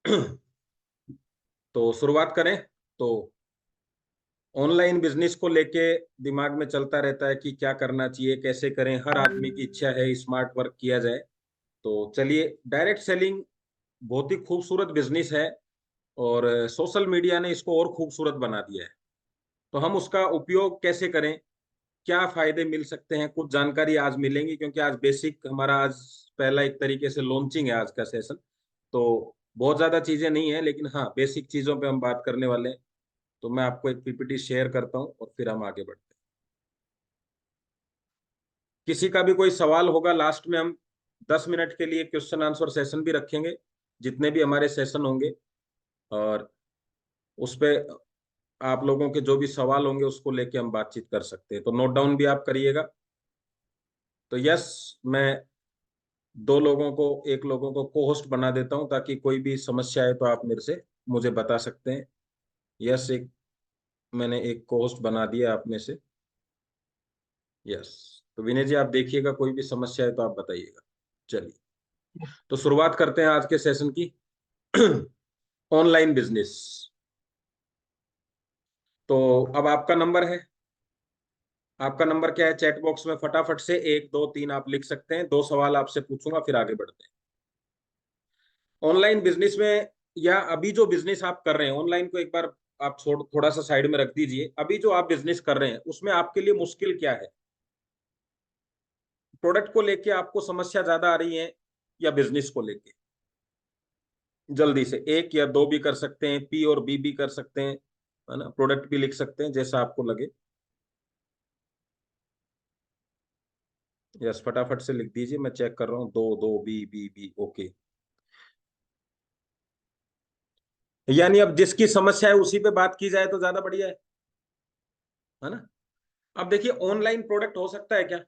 तो शुरुआत करें। तो ऑनलाइन बिजनेस को लेके दिमाग में चलता रहता है कि क्या करना चाहिए, कैसे करें। हर आदमी की इच्छा है स्मार्ट वर्क किया जाए। तो चलिए, डायरेक्ट सेलिंग बहुत ही खूबसूरत बिजनेस है और सोशल मीडिया ने इसको और खूबसूरत बना दिया है। तो हम उसका उपयोग कैसे करें, क्या फायदे मिल सकते हैं, कुछ जानकारी आज मिलेंगी, क्योंकि आज बेसिक हमारा आज पहला एक तरीके से लॉन्चिंग है आज का सेशन। तो बहुत ज्यादा चीजें नहीं है, लेकिन हाँ बेसिक चीजों पे हम बात करने वाले हैं। तो मैं आपको एक पीपीटी शेयर करता हूँ और फिर हम आगे बढ़ते हैं। किसी का भी कोई सवाल होगा, लास्ट में हम 10 मिनट के लिए क्वेश्चन आंसर सेशन भी रखेंगे, जितने भी हमारे सेशन होंगे। और उस पे आप लोगों के जो भी सवाल होंगे उसको लेके हम बातचीत कर सकते हैं। तो नोट डाउन भी आप करिएगा। तो यस, मैं दो लोगों को, एक लोगों को को होस्ट बना देता हूं, ताकि कोई भी समस्या है तो आप मेरे से मुझे बता सकते हैं। यस, एक मैंने एक को होस्ट बना दिया आप में से। यस। तो विनय जी, आप देखिएगा, कोई भी समस्या है तो आप बताइएगा। चलिए, तो शुरुआत करते हैं आज के सेशन की। Online business. तो अब आपका नंबर है। आपका नंबर क्या है? चैट बॉक्स में फटाफट से 1 2 3 आप लिख सकते हैं। 2 सवाल आपसे पूछूंगा, फिर आगे बढ़ते हैं। ऑनलाइन बिजनेस में, या अभी जो बिजनेस आप कर रहे हैं ऑनलाइन को एक बार आप छोड़, थोड़ा सा साइड में रख दीजिए। अभी जो आप बिजनेस कर रहे हैं उसमें आपके लिए मुश्किल क्या है? प्रोडक्ट को लेके आपको समस्या ज्यादा आ रही है या बिजनेस को लेके? जल्दी से एक या दो भी कर सकते हैं, पी और बी भी कर सकते हैं, है ना। प्रोडक्ट भी लिख सकते हैं, जैसा आपको लगे। यस, फटाफट से लिख दीजिए, मैं चेक कर रहा हूँ। दो दो, बी बी बी, ओके। यानी अब जिसकी समस्या है उसी पे बात की जाए तो ज्यादा बढ़िया है ना। अब देखिए, ऑनलाइन प्रोडक्ट हो सकता है क्या?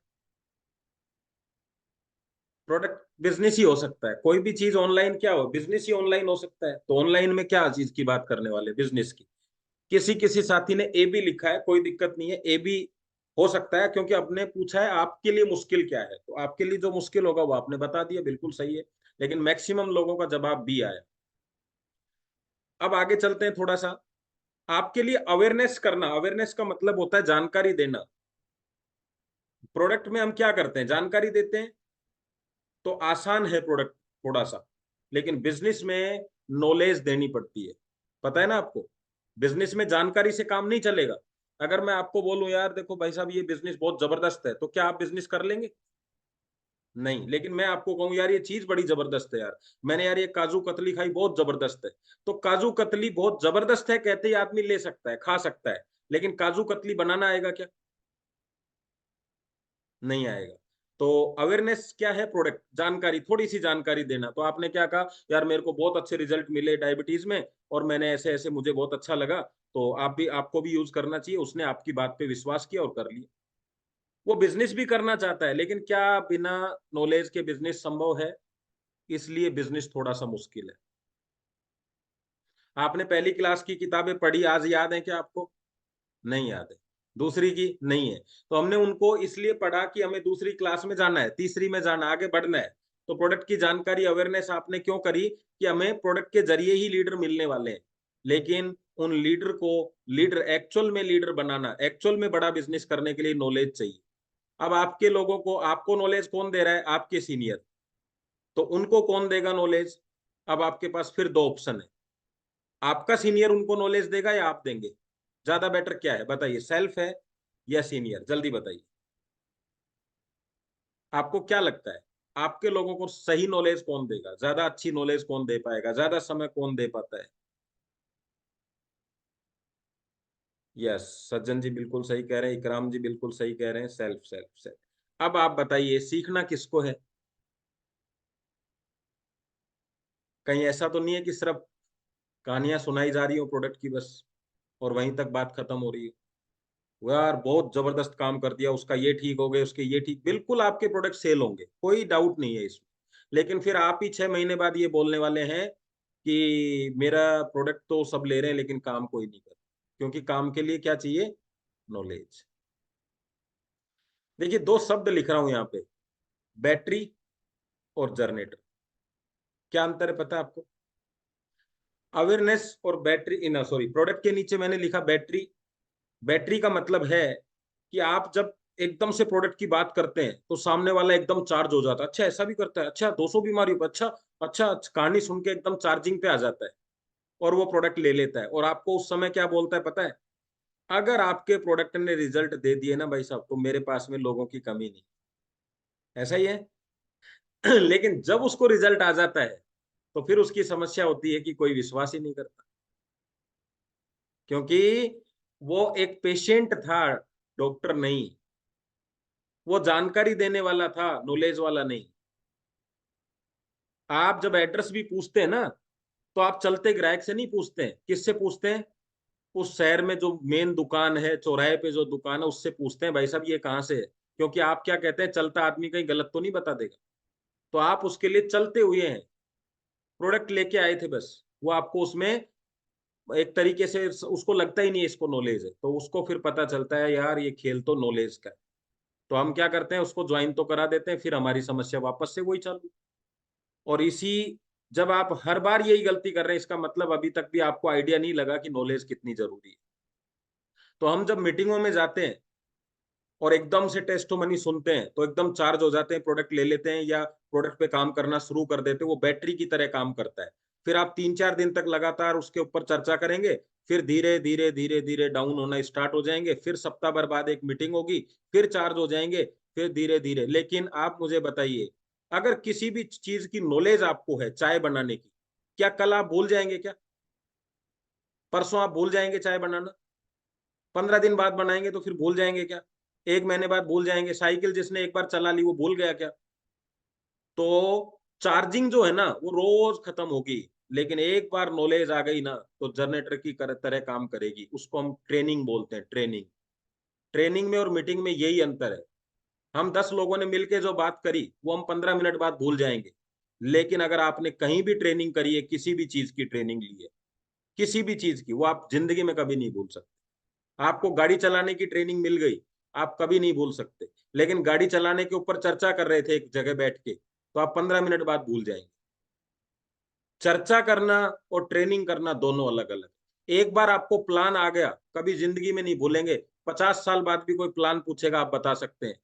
प्रोडक्ट बिजनेस ही हो सकता है। कोई भी चीज ऑनलाइन क्या हो, बिजनेस ही ऑनलाइन हो सकता है। तो ऑनलाइन में क्या चीज की बात करने वाले, बिजनेस की। किसी किसी साथी ने ए भी लिखा है, कोई दिक्कत नहीं है, ए भी हो सकता है, क्योंकि आपने पूछा है आपके लिए मुश्किल क्या है। तो आपके लिए जो मुश्किल होगा वो आपने बता दिया, बिल्कुल सही है। लेकिन मैक्सिमम लोगों का जवाब बी आया। अब आगे चलते हैं थोड़ा सा। आपके लिए अवेयरनेस करना, अवेयरनेस का मतलब होता है जानकारी देना। प्रोडक्ट में हम क्या करते हैं, जानकारी देते हैं। तो आसान है प्रोडक्ट थोड़ा सा, लेकिन बिजनेस में नॉलेज देनी पड़ती है। पता है ना आपको, बिजनेस में जानकारी से काम नहीं चलेगा। अगर मैं आपको बोलूं यार देखो भाई साहब ये बिजनेस बहुत जबरदस्त है, तो क्या आप बिजनेस कर लेंगे? नहीं। लेकिन मैं आपको कहूं यार ये चीज बड़ी जबरदस्त है यार, मैंने यार ये काजू कतली खाई, बहुत जबरदस्त है। तो काजू कतली बहुत जबरदस्त है कहते ही आदमी ले सकता है, खा सकता है। लेकिन काजू कतली बनाना आएगा क्या? नहीं आएगा। तो अवेयरनेस क्या है? प्रोडक्ट जानकारी, थोड़ी सी जानकारी देना। तो आपने क्या कहा, यार मेरे को बहुत अच्छे रिजल्ट मिले डायबिटीज में, और मैंने ऐसे ऐसे, मुझे बहुत अच्छा लगा, तो आप भी, आपको भी यूज करना चाहिए। उसने आपकी बात पे विश्वास किया और कर लिया। वो बिजनेस भी करना चाहता है, लेकिन क्या बिना नॉलेज के बिजनेस संभव है? इसलिए बिजनेस थोड़ा सा मुश्किल है। आपने पहली क्लास की किताबें पढ़ी, आज याद है क्या आपको? नहीं याद है। दूसरी की नहीं है। तो हमने उनको इसलिए पढ़ा कि हमें दूसरी क्लास में जाना है, तीसरी में जाना, आगे बढ़ना है। तो प्रोडक्ट की जानकारी, अवेयरनेस आपने क्यों करी? कि हमें प्रोडक्ट के जरिए ही लीडर मिलने वाले हैं। लेकिन उन लीडर को, लीडर एक्चुअल में लीडर बनाना, एक्चुअल में बड़ा बिजनेस करने के लिए नॉलेज चाहिए। अब आपके लोगों को, आपको नॉलेज कौन दे रहा है? आपके सीनियर। तो उनको कौन देगा नॉलेज? अब आपके पास फिर दो ऑप्शन है। आपका सीनियर उनको नॉलेज देगा या आप देंगे? ज्यादा बेटर क्या है बताइए, सेल्फ है या सीनियर? जल्दी बताइए, आपको क्या लगता है? आपके लोगों को सही नॉलेज कौन देगा? ज्यादा अच्छी नॉलेज कौन दे पाएगा? ज्यादा समय कौन दे पाता है? यस, सज्जन जी बिल्कुल सही कह रहे हैं, इकराम जी बिल्कुल सही कह रहे हैं, सेल्फ सेल्फ सेल्फ। अब आप बताइए, सीखना किसको है? कहीं ऐसा तो नहीं है कि सिर्फ कहानियां सुनाई जा रही हो प्रोडक्ट की बस, और वहीं तक बात खत्म हो रही है? वो यार बहुत जबरदस्त काम कर दिया, उसका ये ठीक हो गए, उसके ये ठीक, बिल्कुल आपके प्रोडक्ट सेल होंगे, कोई डाउट नहीं है इसमें। लेकिन फिर आप ही 6 महीने बाद ये बोलने वाले हैं कि मेरा प्रोडक्ट तो सब ले रहे हैं लेकिन काम कोई नहीं कर। क्योंकि काम के लिए क्या चाहिए? नॉलेज। देखिए, दो शब्द लिख रहा हूं यहाँ पे, बैटरी और जनरेटर। क्या अंतर है पता है आपको? अवेयरनेस और बैटरी इन सॉरी प्रोडक्ट के नीचे मैंने लिखा बैटरी। बैटरी का मतलब है कि आप जब एकदम से प्रोडक्ट की बात करते हैं तो सामने वाला एकदम चार्ज हो जाता है, अच्छा ऐसा भी करता है, अच्छा 200 बीमारी पर, अच्छा अच्छा कहानी सुन के एकदम चार्जिंग पे आ जाता है और वो प्रोडक्ट ले लेता है। और आपको उस समय क्या बोलता है पता है? अगर आपके प्रोडक्ट ने रिजल्ट दे दिए ना भाई साहब, तो मेरे पास में लोगों की कमी नहीं। ऐसा ही है। लेकिन जब उसको रिजल्ट आ जाता है तो फिर उसकी समस्या होती है कि कोई विश्वास ही नहीं करता, क्योंकि वो एक पेशेंट था, डॉक्टर नहीं। वो जानकारी देने वाला था, नॉलेज वाला नहीं। आप जब एड्रेस भी पूछते हैं ना, तो आप चलते ग्राहक से नहीं पूछते हैं, किससे पूछते हैं? उस शहर में जो मेन दुकान है, चौराहे पे जो दुकान है, उससे पूछते हैं भाई साहब ये कहाँ से है। क्योंकि आप क्या कहते हैं, चलता आदमी कहीं गलत तो नहीं बता देगा। तो आप उसके लिए चलते हुए हैं, प्रोडक्ट लेके आए थे बस। वो आपको उसमें एक तरीके से उसको लगता ही नहीं है इसको नॉलेज है, तो उसको फिर पता चलता है यार ये खेल तो नॉलेज का है। तो हम क्या करते हैं, उसको ज्वाइन तो करा देते हैं, फिर हमारी समस्या वापस से वही चालू। और इसी जब आप हर बार यही गलती कर रहे हैं, इसका मतलब अभी तक भी आपको आइडिया नहीं लगा कि नॉलेज कितनी जरूरी है। तो हम जब मीटिंगों में जाते हैं और एकदम से टेस्टोमनी सुनते हैं तो एकदम चार्ज हो जाते हैं, प्रोडक्ट ले लेते हैं या प्रोडक्ट पे काम करना शुरू कर देते हैं। वो बैटरी की तरह काम करता है। फिर आप 3-4 दिन तक लगातार उसके ऊपर चर्चा करेंगे, फिर धीरे धीरे धीरे धीरे डाउन होना स्टार्ट हो जाएंगे, फिर सप्ताह भर बाद एक मीटिंग होगी, फिर चार्ज हो जाएंगे, फिर धीरे धीरे। लेकिन आप मुझे बताइए, अगर किसी भी चीज की नॉलेज आपको है चाय बनाने की, क्या कल आप भूल जाएंगे क्या? परसों आप भूल जाएंगे चाय बनाना? 15 दिन बाद बनाएंगे तो फिर भूल जाएंगे क्या? 1 महीने बाद भूल जाएंगे? साइकिल जिसने एक बार चला ली वो भूल गया क्या? तो चार्जिंग जो है ना वो रोज खत्म होगी, लेकिन एक बार नॉलेज आ गई ना तो जनरेटर की तरह काम करेगी। उसको हम ट्रेनिंग बोलते हैं, ट्रेनिंग। ट्रेनिंग में और मीटिंग में यही अंतर है। हम 10 लोगों ने मिलकर जो बात करी वो हम 15 मिनट बाद भूल जाएंगे। लेकिन अगर आपने कहीं भी ट्रेनिंग करी है, किसी भी चीज की ट्रेनिंग ली है, किसी भी चीज की, वो आप जिंदगी में कभी नहीं भूल सकते। आपको गाड़ी चलाने की ट्रेनिंग मिल गई, आप कभी नहीं भूल सकते। लेकिन गाड़ी चलाने के ऊपर चर्चा कर रहे थे एक जगह बैठ के, तो आप 15 मिनट बाद भूल जाएंगे। चर्चा करना और ट्रेनिंग करना दोनों अलग अलग। एक बार आपको प्लान आ गया, कभी जिंदगी में नहीं भूलेंगे। 50 साल बाद भी कोई प्लान पूछेगा आप बता सकते हैं।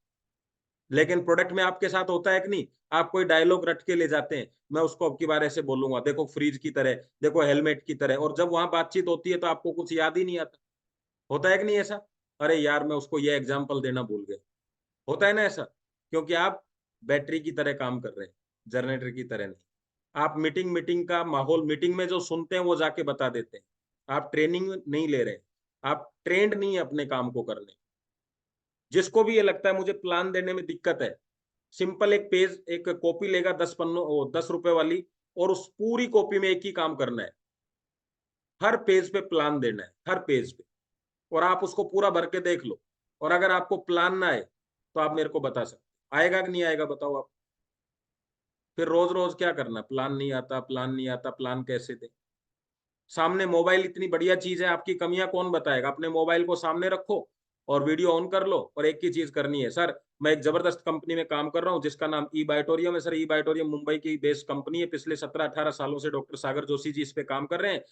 लेकिन प्रोडक्ट में आपके साथ होता है कि नहीं? आप कोई डायलॉग रट के ले जाते हैं, मैं उसको अब की बार ऐसे बोलूंगा, देखो फ्रीज की तरह, देखो हेलमेट की तरह, और जब वहां बातचीत होती है तो आपको कुछ याद ही नहीं आता। होता है कि नहीं ऐसा? अरे यार मैं उसको ये एग्जाम्पल देना भूल गया। होता है ना ऐसा? क्योंकि आप बैटरी की तरह काम कर रहे हैं, जनरेटर की तरह नहीं। आप मीटिंग मीटिंग का माहौल, मीटिंग में जो सुनते हैं वो जाके बता देते हैं। आप ट्रेनिंग नहीं ले रहे, आप ट्रेंड नहीं है अपने काम को करने। जिसको भी ये लगता है मुझे प्लान देने में दिक्कत है, सिंपल एक पेज, एक कॉपी लेगा 10 पन्नों 10 रुपए वाली, और उस पूरी कॉपी में एक ही काम करना है, हर पेज पे प्लान देना है, हर पेज पे। और आप उसको पूरा भर के देख लो, और अगर आपको प्लान ना आए तो आप मेरे को बता सकते, आएगा कि नहीं आएगा बताओ आप? फिर रोज रोज क्या करना, प्लान नहीं आता, प्लान नहीं आता, प्लान कैसे दे? सामने मोबाइल इतनी बढ़िया चीज है, आपकी कमियां कौन बताएगा? अपने मोबाइल को सामने रखो और वीडियो ऑन कर लो, और एक ही चीज करनी है, सर मैं एक जबरदस्त कंपनी में काम कर रहा हूँ जिसका नाम ई बायोटोरियम है। सर ई बायोटोरियम मुंबई की बेस्ड कंपनी है, पिछले 17-18 सालों से डॉक्टर सागर जोशी जी इस पे काम कर रहे हैं।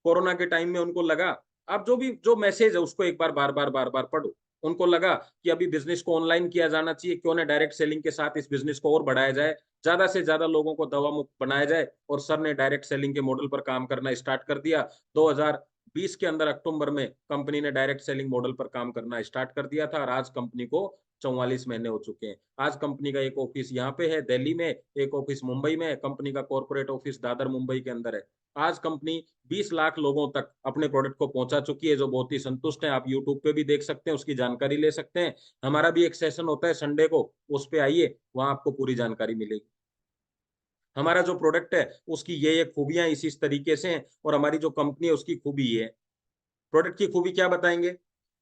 कोरोना के टाइम में उनको लगा, अब जो भी जो मैसेज है उसको एक बार बार पढ़ो। उनको लगा कि अभी बिजनेस को ऑनलाइन किया जाना चाहिए, क्यों ना डायरेक्ट सेलिंग के साथ इस बिजनेस को और बढ़ाया जाए, ज्यादा से ज्यादा लोगों को दवा मुक्त बनाया जाए। और सर ने डायरेक्ट सेलिंग के मॉडल पर काम करना स्टार्ट कर दिया। 2020 के अंदर अक्टूबर में कंपनी ने डायरेक्ट सेलिंग मॉडल पर काम करना स्टार्ट कर दिया था, और आज कंपनी को 44 महीने हो चुके हैं। आज कंपनी का एक ऑफिस यहाँ पे है दिल्ली में, एक ऑफिस मुंबई में है, कंपनी का कॉर्पोरेट ऑफिस दादर मुंबई के अंदर है। आज कंपनी 20 लाख लोगों तक अपने प्रोडक्ट को पहुंचा चुकी है, जो बहुत ही संतुष्ट हैं। आप यूट्यूब पे भी देख सकते हैं, उसकी जानकारी ले सकते हैं। हमारा भी एक सेशन होता है संडे को, उस पे आइए, वहां आपको पूरी जानकारी मिलेगी। हमारा जो प्रोडक्ट है उसकी ये खूबियां इस तरीके से हैं, और हमारी जो कंपनी है उसकी खूबी ये है। प्रोडक्ट की खूबी क्या बताएंगे?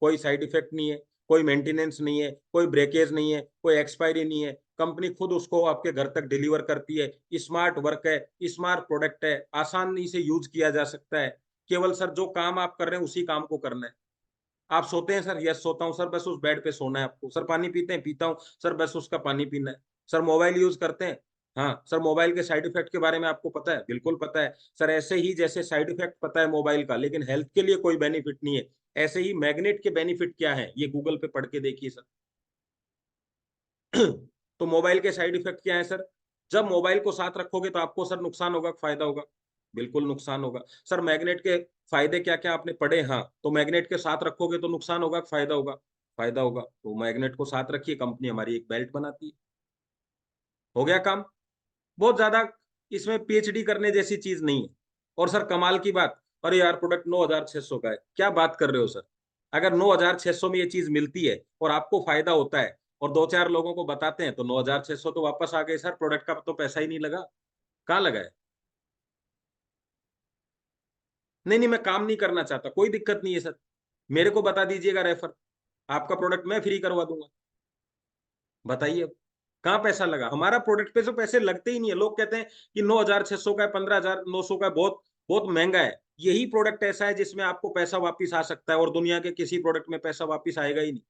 कोई साइड इफेक्ट नहीं है, कोई मेंटेनेंस नहीं है, कोई ब्रेकेज नहीं है, कोई एक्सपायरी नहीं है। कंपनी खुद उसको आपके घर तक डिलीवर करती है। स्मार्ट वर्क है, स्मार्ट प्रोडक्ट है, आसानी से यूज किया जा सकता है। केवल सर जो काम आप कर रहे हैं उसी काम को करना है। आप सोते हैं सर? यस सोता हूँ सर, बस उस बेड पे सोना है आपको। सर पानी पीते हैं? पीता हूँ सर, बस उसका पानी पीना है। सर मोबाइल यूज करते हैं? हाँ सर, मोबाइल के साइड इफेक्ट के बारे में आपको पता है? बिल्कुल पता है सर। ऐसे ही जैसे साइड इफेक्ट पता है मोबाइल का, लेकिन हेल्थ के लिए कोई बेनिफिट नहीं है, ऐसे ही मैग्नेट के बेनिफिट क्या है ये गूगल पे पढ़ के देखिए सर। तो मोबाइल के साइड इफेक्ट क्या है सर? जब मोबाइल को साथ रखोगे तो आपको सर नुकसान होगा, फायदा होगा? बिल्कुल नुकसान होगा सर। मैग्नेट के फायदे क्या क्या आपने पढ़े? हाँ, तो मैग्नेट के साथ रखोगे तो नुकसान होगा, फायदा होगा? फायदा होगा। तो मैग्नेट को साथ रखिए, कंपनी हमारी एक बेल्ट बनाती है, हो गया काम। बहुत ज्यादा इसमें पीएचडी करने जैसी चीज नहीं है। और सर कमाल की बात, अरे यार प्रोडक्ट 9600 का है, क्या बात कर रहे हो सर? अगर 9600 में ये चीज मिलती है और आपको फायदा होता है और दो चार लोगों को बताते हैं तो 9600 तो वापस आ गए सर, प्रोडक्ट का तो पैसा ही नहीं लगा। कहाँ लगा है? नहीं नहीं, मैं काम नहीं करना चाहता, कोई दिक्कत नहीं है सर। मेरे को बता दीजिएगा रेफर, आपका प्रोडक्ट मैं फ्री करवा दूंगा। बताइए अब, कहाँ पैसा लगा? हमारा प्रोडक्ट पे तो पैसे लगते ही नहीं है। लोग कहते हैं कि 9600 का है, 15900 का है, बहुत बहुत महंगा है। यही प्रोडक्ट ऐसा है जिसमें आपको पैसा वापिस आ सकता है, और दुनिया के किसी प्रोडक्ट में पैसा वापिस आएगा ही नहीं।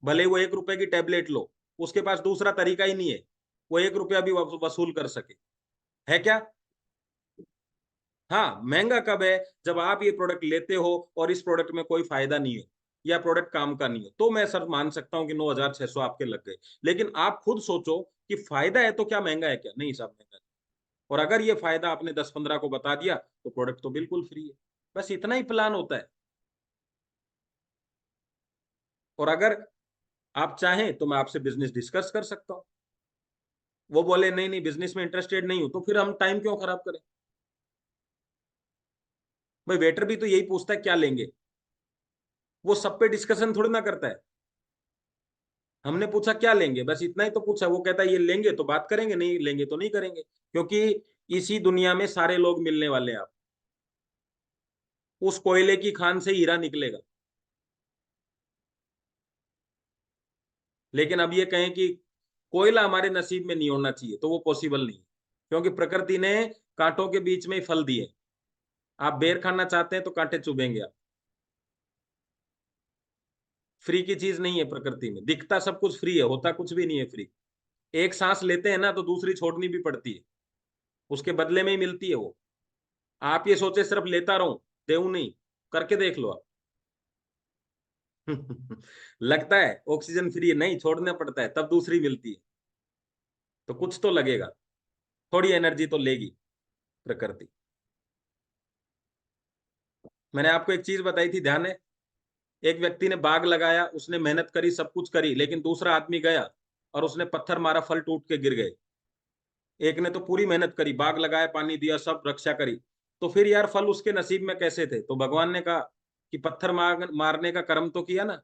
भले वो 1 रुपए की टेबलेट लो, उसके पास दूसरा तरीका ही नहीं है वो 1 रुपया भी वसूल कर सके, है क्या? हाँ, महंगा कब है? जब आप ये प्रोडक्ट लेते हो और इस प्रोडक्ट में कोई फायदा नहीं है या प्रोडक्ट काम का नहीं है, तो मैं सर मान सकता हूँ कि 9600 आपके लग गए। लेकिन आप खुद सोचो कि फायदा है तो क्या महंगा है? क्या नहीं साहब, महंगा है। और अगर ये फायदा आपने 10-15 को बता दिया तो प्रोडक्ट तो बिल्कुल फ्री है। बस इतना ही प्लान होता है। और अगर आप चाहें तो मैं आपसे बिजनेस डिस्कस कर सकता हूँ। वो बोले नहीं नहीं, बिजनेस में इंटरेस्टेड नहीं हूं, तो फिर हम टाइम क्यों खराब करें? भाई वेटर भी तो यही पूछता है क्या लेंगे, वो सब पे डिस्कशन थोड़ी ना करता है। हमने पूछा क्या लेंगे, बस इतना ही तो पूछा। वो कहता है ये लेंगे तो बात करेंगे, नहीं लेंगे तो नहीं करेंगे। क्योंकि इसी दुनिया में सारे लोग मिलने वाले हैं। आप उस कोयले की खान से हीरा निकलेगा। लेकिन अब ये कहें कि कोयला हमारे नसीब में नहीं होना चाहिए, तो वो पॉसिबल नहीं है। क्योंकि प्रकृति ने कांटों के बीच में ही फल दिए। आप बेर खाना चाहते हैं तो कांटे चुभेंगे आप। फ्री की चीज नहीं है प्रकृति में, दिखता सब कुछ फ्री है, होता कुछ भी नहीं है फ्री। एक सांस लेते हैं ना तो दूसरी छोड़नी भी पड़ती है, उसके बदले में ही मिलती है वो। आप ये सोचे सिर्फ लेता रहूं, देऊं नहीं, करके देख लो आप। लगता है ऑक्सीजन फ्री है, नहीं छोड़ना पड़ता है तब दूसरी मिलती है। तो कुछ तो लगेगा, थोड़ी एनर्जी तो लेगी प्रकृति। मैंने आपको एक चीज बताई थी, ध्यान है? एक व्यक्ति ने बाग लगाया, उसने मेहनत करी, सब कुछ करी, लेकिन दूसरा आदमी गया और उसने पत्थर मारा, फल टूट के गिर गए। एक ने तो पूरी मेहनत करी, बाग लगाया, पानी दिया, सब रक्षा करी, तो फिर यार फल उसके नसीब में कैसे थे? तो भगवान ने कहा कि पत्थर मारने का कर्म तो किया ना।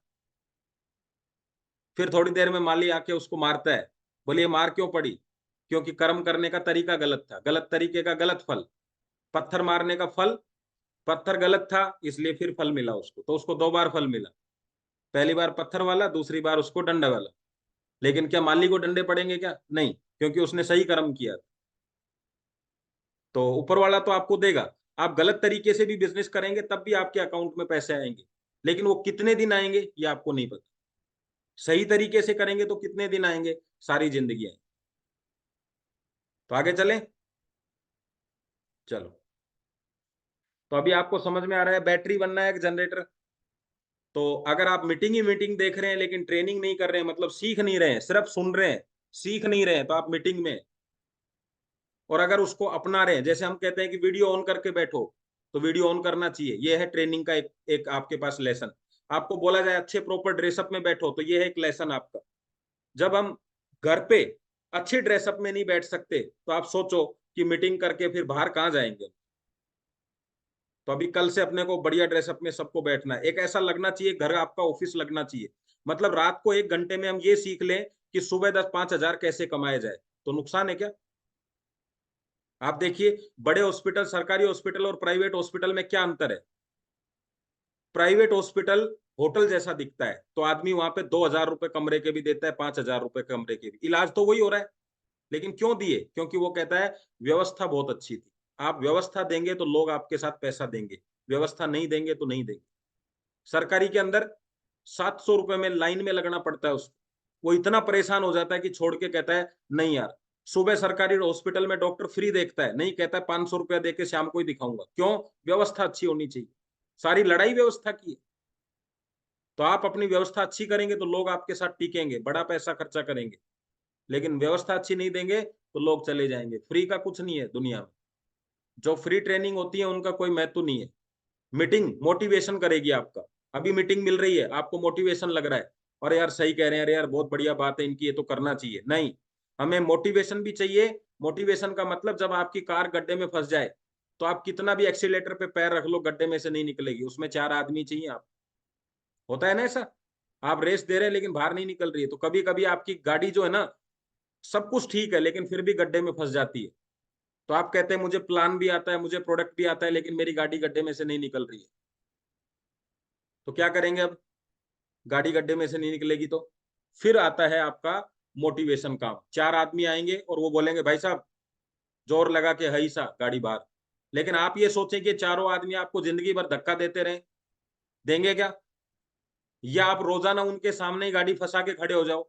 फिर थोड़ी देर में माली आके उसको मारता है। बोलिए मार क्यों पड़ी? क्योंकि कर्म करने का तरीका गलत था, गलत तरीके का गलत फल। पत्थर मारने का फल, पत्थर गलत था इसलिए फिर फल मिला उसको, तो उसको 2 बार फल मिला। पहली बार पत्थर वाला, दूसरी बार उसको डंडा वाला। लेकिन क्या माली को डंडे पड़ेंगे क्या? नहीं, क्योंकि उसने सही कर्म किया। तो ऊपर वाला तो आपको देगा। आप गलत तरीके से भी बिजनेस करेंगे तब भी आपके अकाउंट में पैसे आएंगे, लेकिन वो कितने दिन आएंगे ये आपको नहीं पता। सही तरीके से करेंगे तो कितने दिन आएंगे? सारी जिंदगी आएंगे। तो आगे चलें। चलो, तो अभी आपको समझ में आ रहा है बैटरी बनना है एक जनरेटर। तो अगर आप मीटिंग ही मीटिंग देख रहे हैं लेकिन ट्रेनिंग नहीं कर रहे हैं, मतलब सीख नहीं रहे हैं, सिर्फ सुन रहे हैं, सीख नहीं रहे हैं, तो आप मीटिंग में। और अगर उसको अपना रहे हैं, जैसे हम कहते हैं कि वीडियो ऑन करके बैठो, तो वीडियो ऑन करना चाहिए। ये है ट्रेनिंग का एक आपके पास लेसन। आपको बोला जाए अच्छे प्रॉपर ड्रेसअप में बैठो, तो ये है एक लेसन आपका। जब हम घर पे अच्छे ड्रेसअप में नहीं बैठ सकते, तो आप सोचो कि मीटिंग करके फिर बाहर कहाँ जाएंगे? तो अभी कल से अपने को बढ़िया ड्रेसअप में सबको बैठना है, एक ऐसा लगना चाहिए घर आपका ऑफिस लगना चाहिए। मतलब रात को 1 घंटे में हम ये सीख लें कि सुबह 10-5 हजार कैसे कमाए जाए, तो नुकसान है क्या? आप देखिए, बड़े हॉस्पिटल, सरकारी हॉस्पिटल और प्राइवेट हॉस्पिटल में क्या अंतर है? प्राइवेट हॉस्पिटल होटल जैसा दिखता है, तो आदमी वहां पे 2,000 रुपए कमरे के भी देता है, 5,000 रुपए कमरे के भी, इलाज तो वही हो रहा है। लेकिन क्यों दिए? क्योंकि वो कहता है व्यवस्था बहुत अच्छी थी। आप व्यवस्था देंगे तो लोग आपके साथ पैसा देंगे, व्यवस्था नहीं देंगे तो नहीं देंगे। सरकारी के अंदर 700 रुपए में लाइन में लगना पड़ता है उसको। वो इतना परेशान हो जाता है कि छोड़ के कहता है नहीं यार, सुबह सरकारी हॉस्पिटल में डॉक्टर फ्री देखता है, नहीं कहता है 500 रुपया देके शाम को ही दिखाऊंगा। क्यों? व्यवस्था अच्छी होनी चाहिए। सारी लड़ाई व्यवस्था की है। तो आप अपनी व्यवस्था अच्छी करेंगे तो लोग आपके साथ टिकेंगे, बड़ा पैसा खर्चा करेंगे। लेकिन व्यवस्था अच्छी नहीं देंगे तो लोग चले जाएंगे। फ्री का कुछ नहीं है दुनिया में। जो फ्री ट्रेनिंग होती है उनका कोई महत्व नहीं है। मीटिंग मोटिवेशन करेगी आपका। अभी मीटिंग मिल रही है, आपको मोटिवेशन लग रहा है, और यार सही कह रहे हैं, अरे यार बहुत बढ़िया बात है इनकी, ये तो करना चाहिए। नहीं, हमें मोटिवेशन भी चाहिए। मोटिवेशन का मतलब जब आपकी कार गड्ढे में फंस जाए तो आप कितना भी एक्सीलेटर पे पैर रख लो, गड्ढे में से नहीं निकलेगी। उसमें 4 आदमी चाहिए। आप होता है ना ऐसा? आप रेस दे रहे हैं लेकिन बाहर नहीं निकल रही है, तो कभी कभी आपकी गाड़ी जो है ना, सब कुछ ठीक है लेकिन फिर भी गड्ढे में फंस जाती है। तो आप कहते हैं मुझे प्लान भी आता है, मुझे प्रोडक्ट भी आता है, लेकिन मेरी गाड़ी गड्ढे में से नहीं निकल रही है। तो क्या करेंगे अब? गाड़ी गड्ढे में से नहीं निकलेगी तो फिर आता है आपका मोटिवेशन काम। 4 आदमी आएंगे और वो बोलेंगे भाई साहब जोर लगा के हई सा गाड़ी बाहर। लेकिन आप ये सोचें कि चारों आदमी आपको जिंदगी भर धक्का देते रहे, देंगे क्या? या आप रोजाना उनके सामने ही गाड़ी फंसा के खड़े हो जाओ,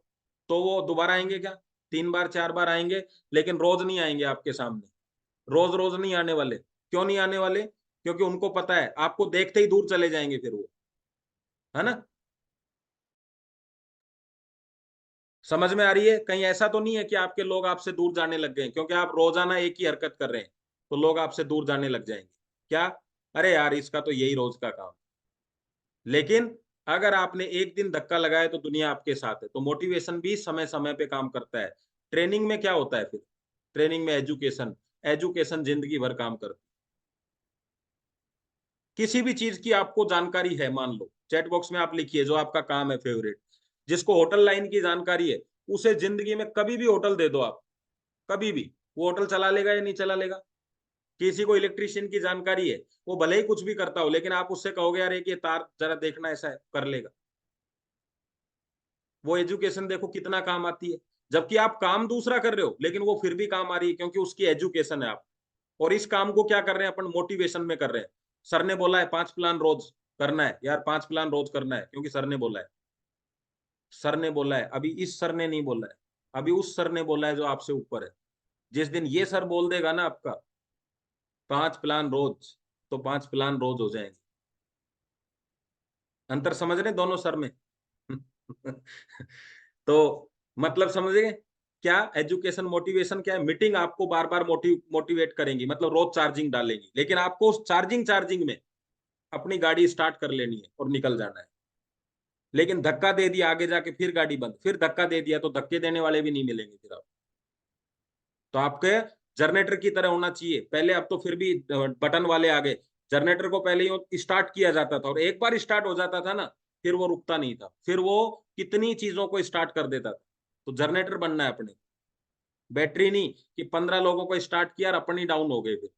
तो वो दोबारा आएंगे क्या? 3 बार 4 बार आएंगे, लेकिन रोज नहीं आएंगे आपके सामने। रोज रोज नहीं आने वाले। क्यों नहीं आने वाले? क्योंकि उनको पता है आपको देखते ही दूर चले जाएंगे फिर वो, है ना? समझ में आ रही है? कहीं ऐसा तो नहीं है कि आपके लोग आपसे दूर जाने लग गए क्योंकि आप रोजाना एक ही हरकत कर रहे हैं, तो लोग आपसे दूर जाने लग जाएंगे क्या? अरे यार इसका तो यही रोज का काम। लेकिन अगर आपने एक दिन धक्का लगाया तो दुनिया आपके साथ है। तो मोटिवेशन भी समय समय पे काम करता है। ट्रेनिंग में क्या होता है फिर? ट्रेनिंग में एजुकेशन। एजुकेशन जिंदगी भर काम करती है। किसी भी चीज की आपको जानकारी है, मान लो चैट बॉक्स में आप लिखिए जो आपका काम है फेवरेट। जिसको होटल लाइन की जानकारी है, उसे जिंदगी में कभी भी होटल दे दो आप, कभी भी, वो होटल चला लेगा या नहीं चला लेगा? किसी को इलेक्ट्रिशियन की जानकारी है, वो भले ही कुछ भी करता हो, लेकिन आप उससे कहोगे यार एक ये तार जरा देखना, ऐसा है, कर लेगा। वो एजुकेशन देखो कितना काम आती है। जबकि आप काम दूसरा कर रहे हो लेकिन वो फिर भी काम आ रही है क्योंकि उसकी एजुकेशन है आप। और इस काम को क्या कर रहे हैं अपन? मोटिवेशन में कर रहे हैं। सर ने बोला है 5 प्लान रोज करना है, यार 5 प्लान रोज करना है क्योंकि सर ने बोला है। सर ने बोला है, अभी इस सर ने नहीं बोला है, अभी उस सर ने बोला है जो आपसे ऊपर है। जिस दिन ये सर बोल देगा ना आपका 5 प्लान रोज, तो 5 प्लान रोज हो जाएंगे। अंतर समझ रहे हैं दोनों सर में? तो मतलब समझे क्या? एजुकेशन मोटिवेशन क्या है? मीटिंग आपको बार बार मोटिवेट करेंगी, मतलब रोज चार्जिंग डालेंगी, लेकिन आपको उस चार्जिंग चार्जिंग में अपनी गाड़ी स्टार्ट कर लेनी है और निकल जाना है। लेकिन धक्का दे दिया आगे जाके फिर गाड़ी बंद, फिर धक्का दे दिया तो धक्के देने वाले भी नहीं मिलेंगे फिर आप। तो आपके जनरेटर की तरह होना चाहिए पहले। अब तो फिर भी बटन वाले आ गए। जनरेटर को पहले ही स्टार्ट किया जाता था और एक बार स्टार्ट हो जाता था ना, फिर वो रुकता नहीं था, फिर वो कितनी चीजों को स्टार्ट कर देता था। तो जनरेटर बनना है अपने, बैटरी नहीं कि 15 लोगों को स्टार्ट किया और अपन ही डाउन हो गए फिर।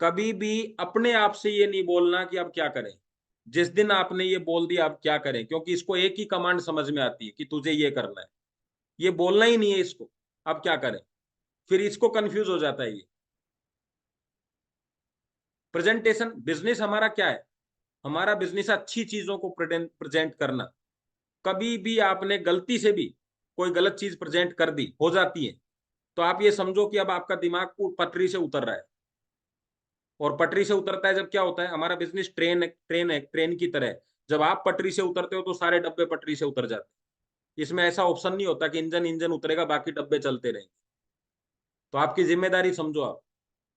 कभी भी अपने आप से ये नहीं बोलना कि अब क्या करें। जिस दिन आपने ये बोल दिया अब क्या करें, क्योंकि इसको एक ही कमांड समझ में आती है कि तुझे ये करना है, ये बोलना ही नहीं है इसको अब क्या करें। फिर इसको कंफ्यूज हो जाता है ये। प्रेजेंटेशन बिजनेस हमारा क्या है? हमारा बिजनेस अच्छी चीजों को प्रेजेंट करना। कभी भी आपने गलती से भी कोई गलत चीज प्रेजेंट कर दी, हो जाती है, तो आप ये समझो कि अब आपका दिमाग पटरी से उतर रहा है। और पटरी से उतरता है जब क्या होता है? हमारा बिजनेस ट्रेन की तरह है। जब आप पटरी से उतरते हो तो सारे डब्बे पटरी से उतर जाते हैं। इसमें ऐसा ऑप्शन नहीं होता कि इंजन इंजन उतरेगा बाकी डब्बे चलते रहेंगे। तो आपकी जिम्मेदारी समझो आप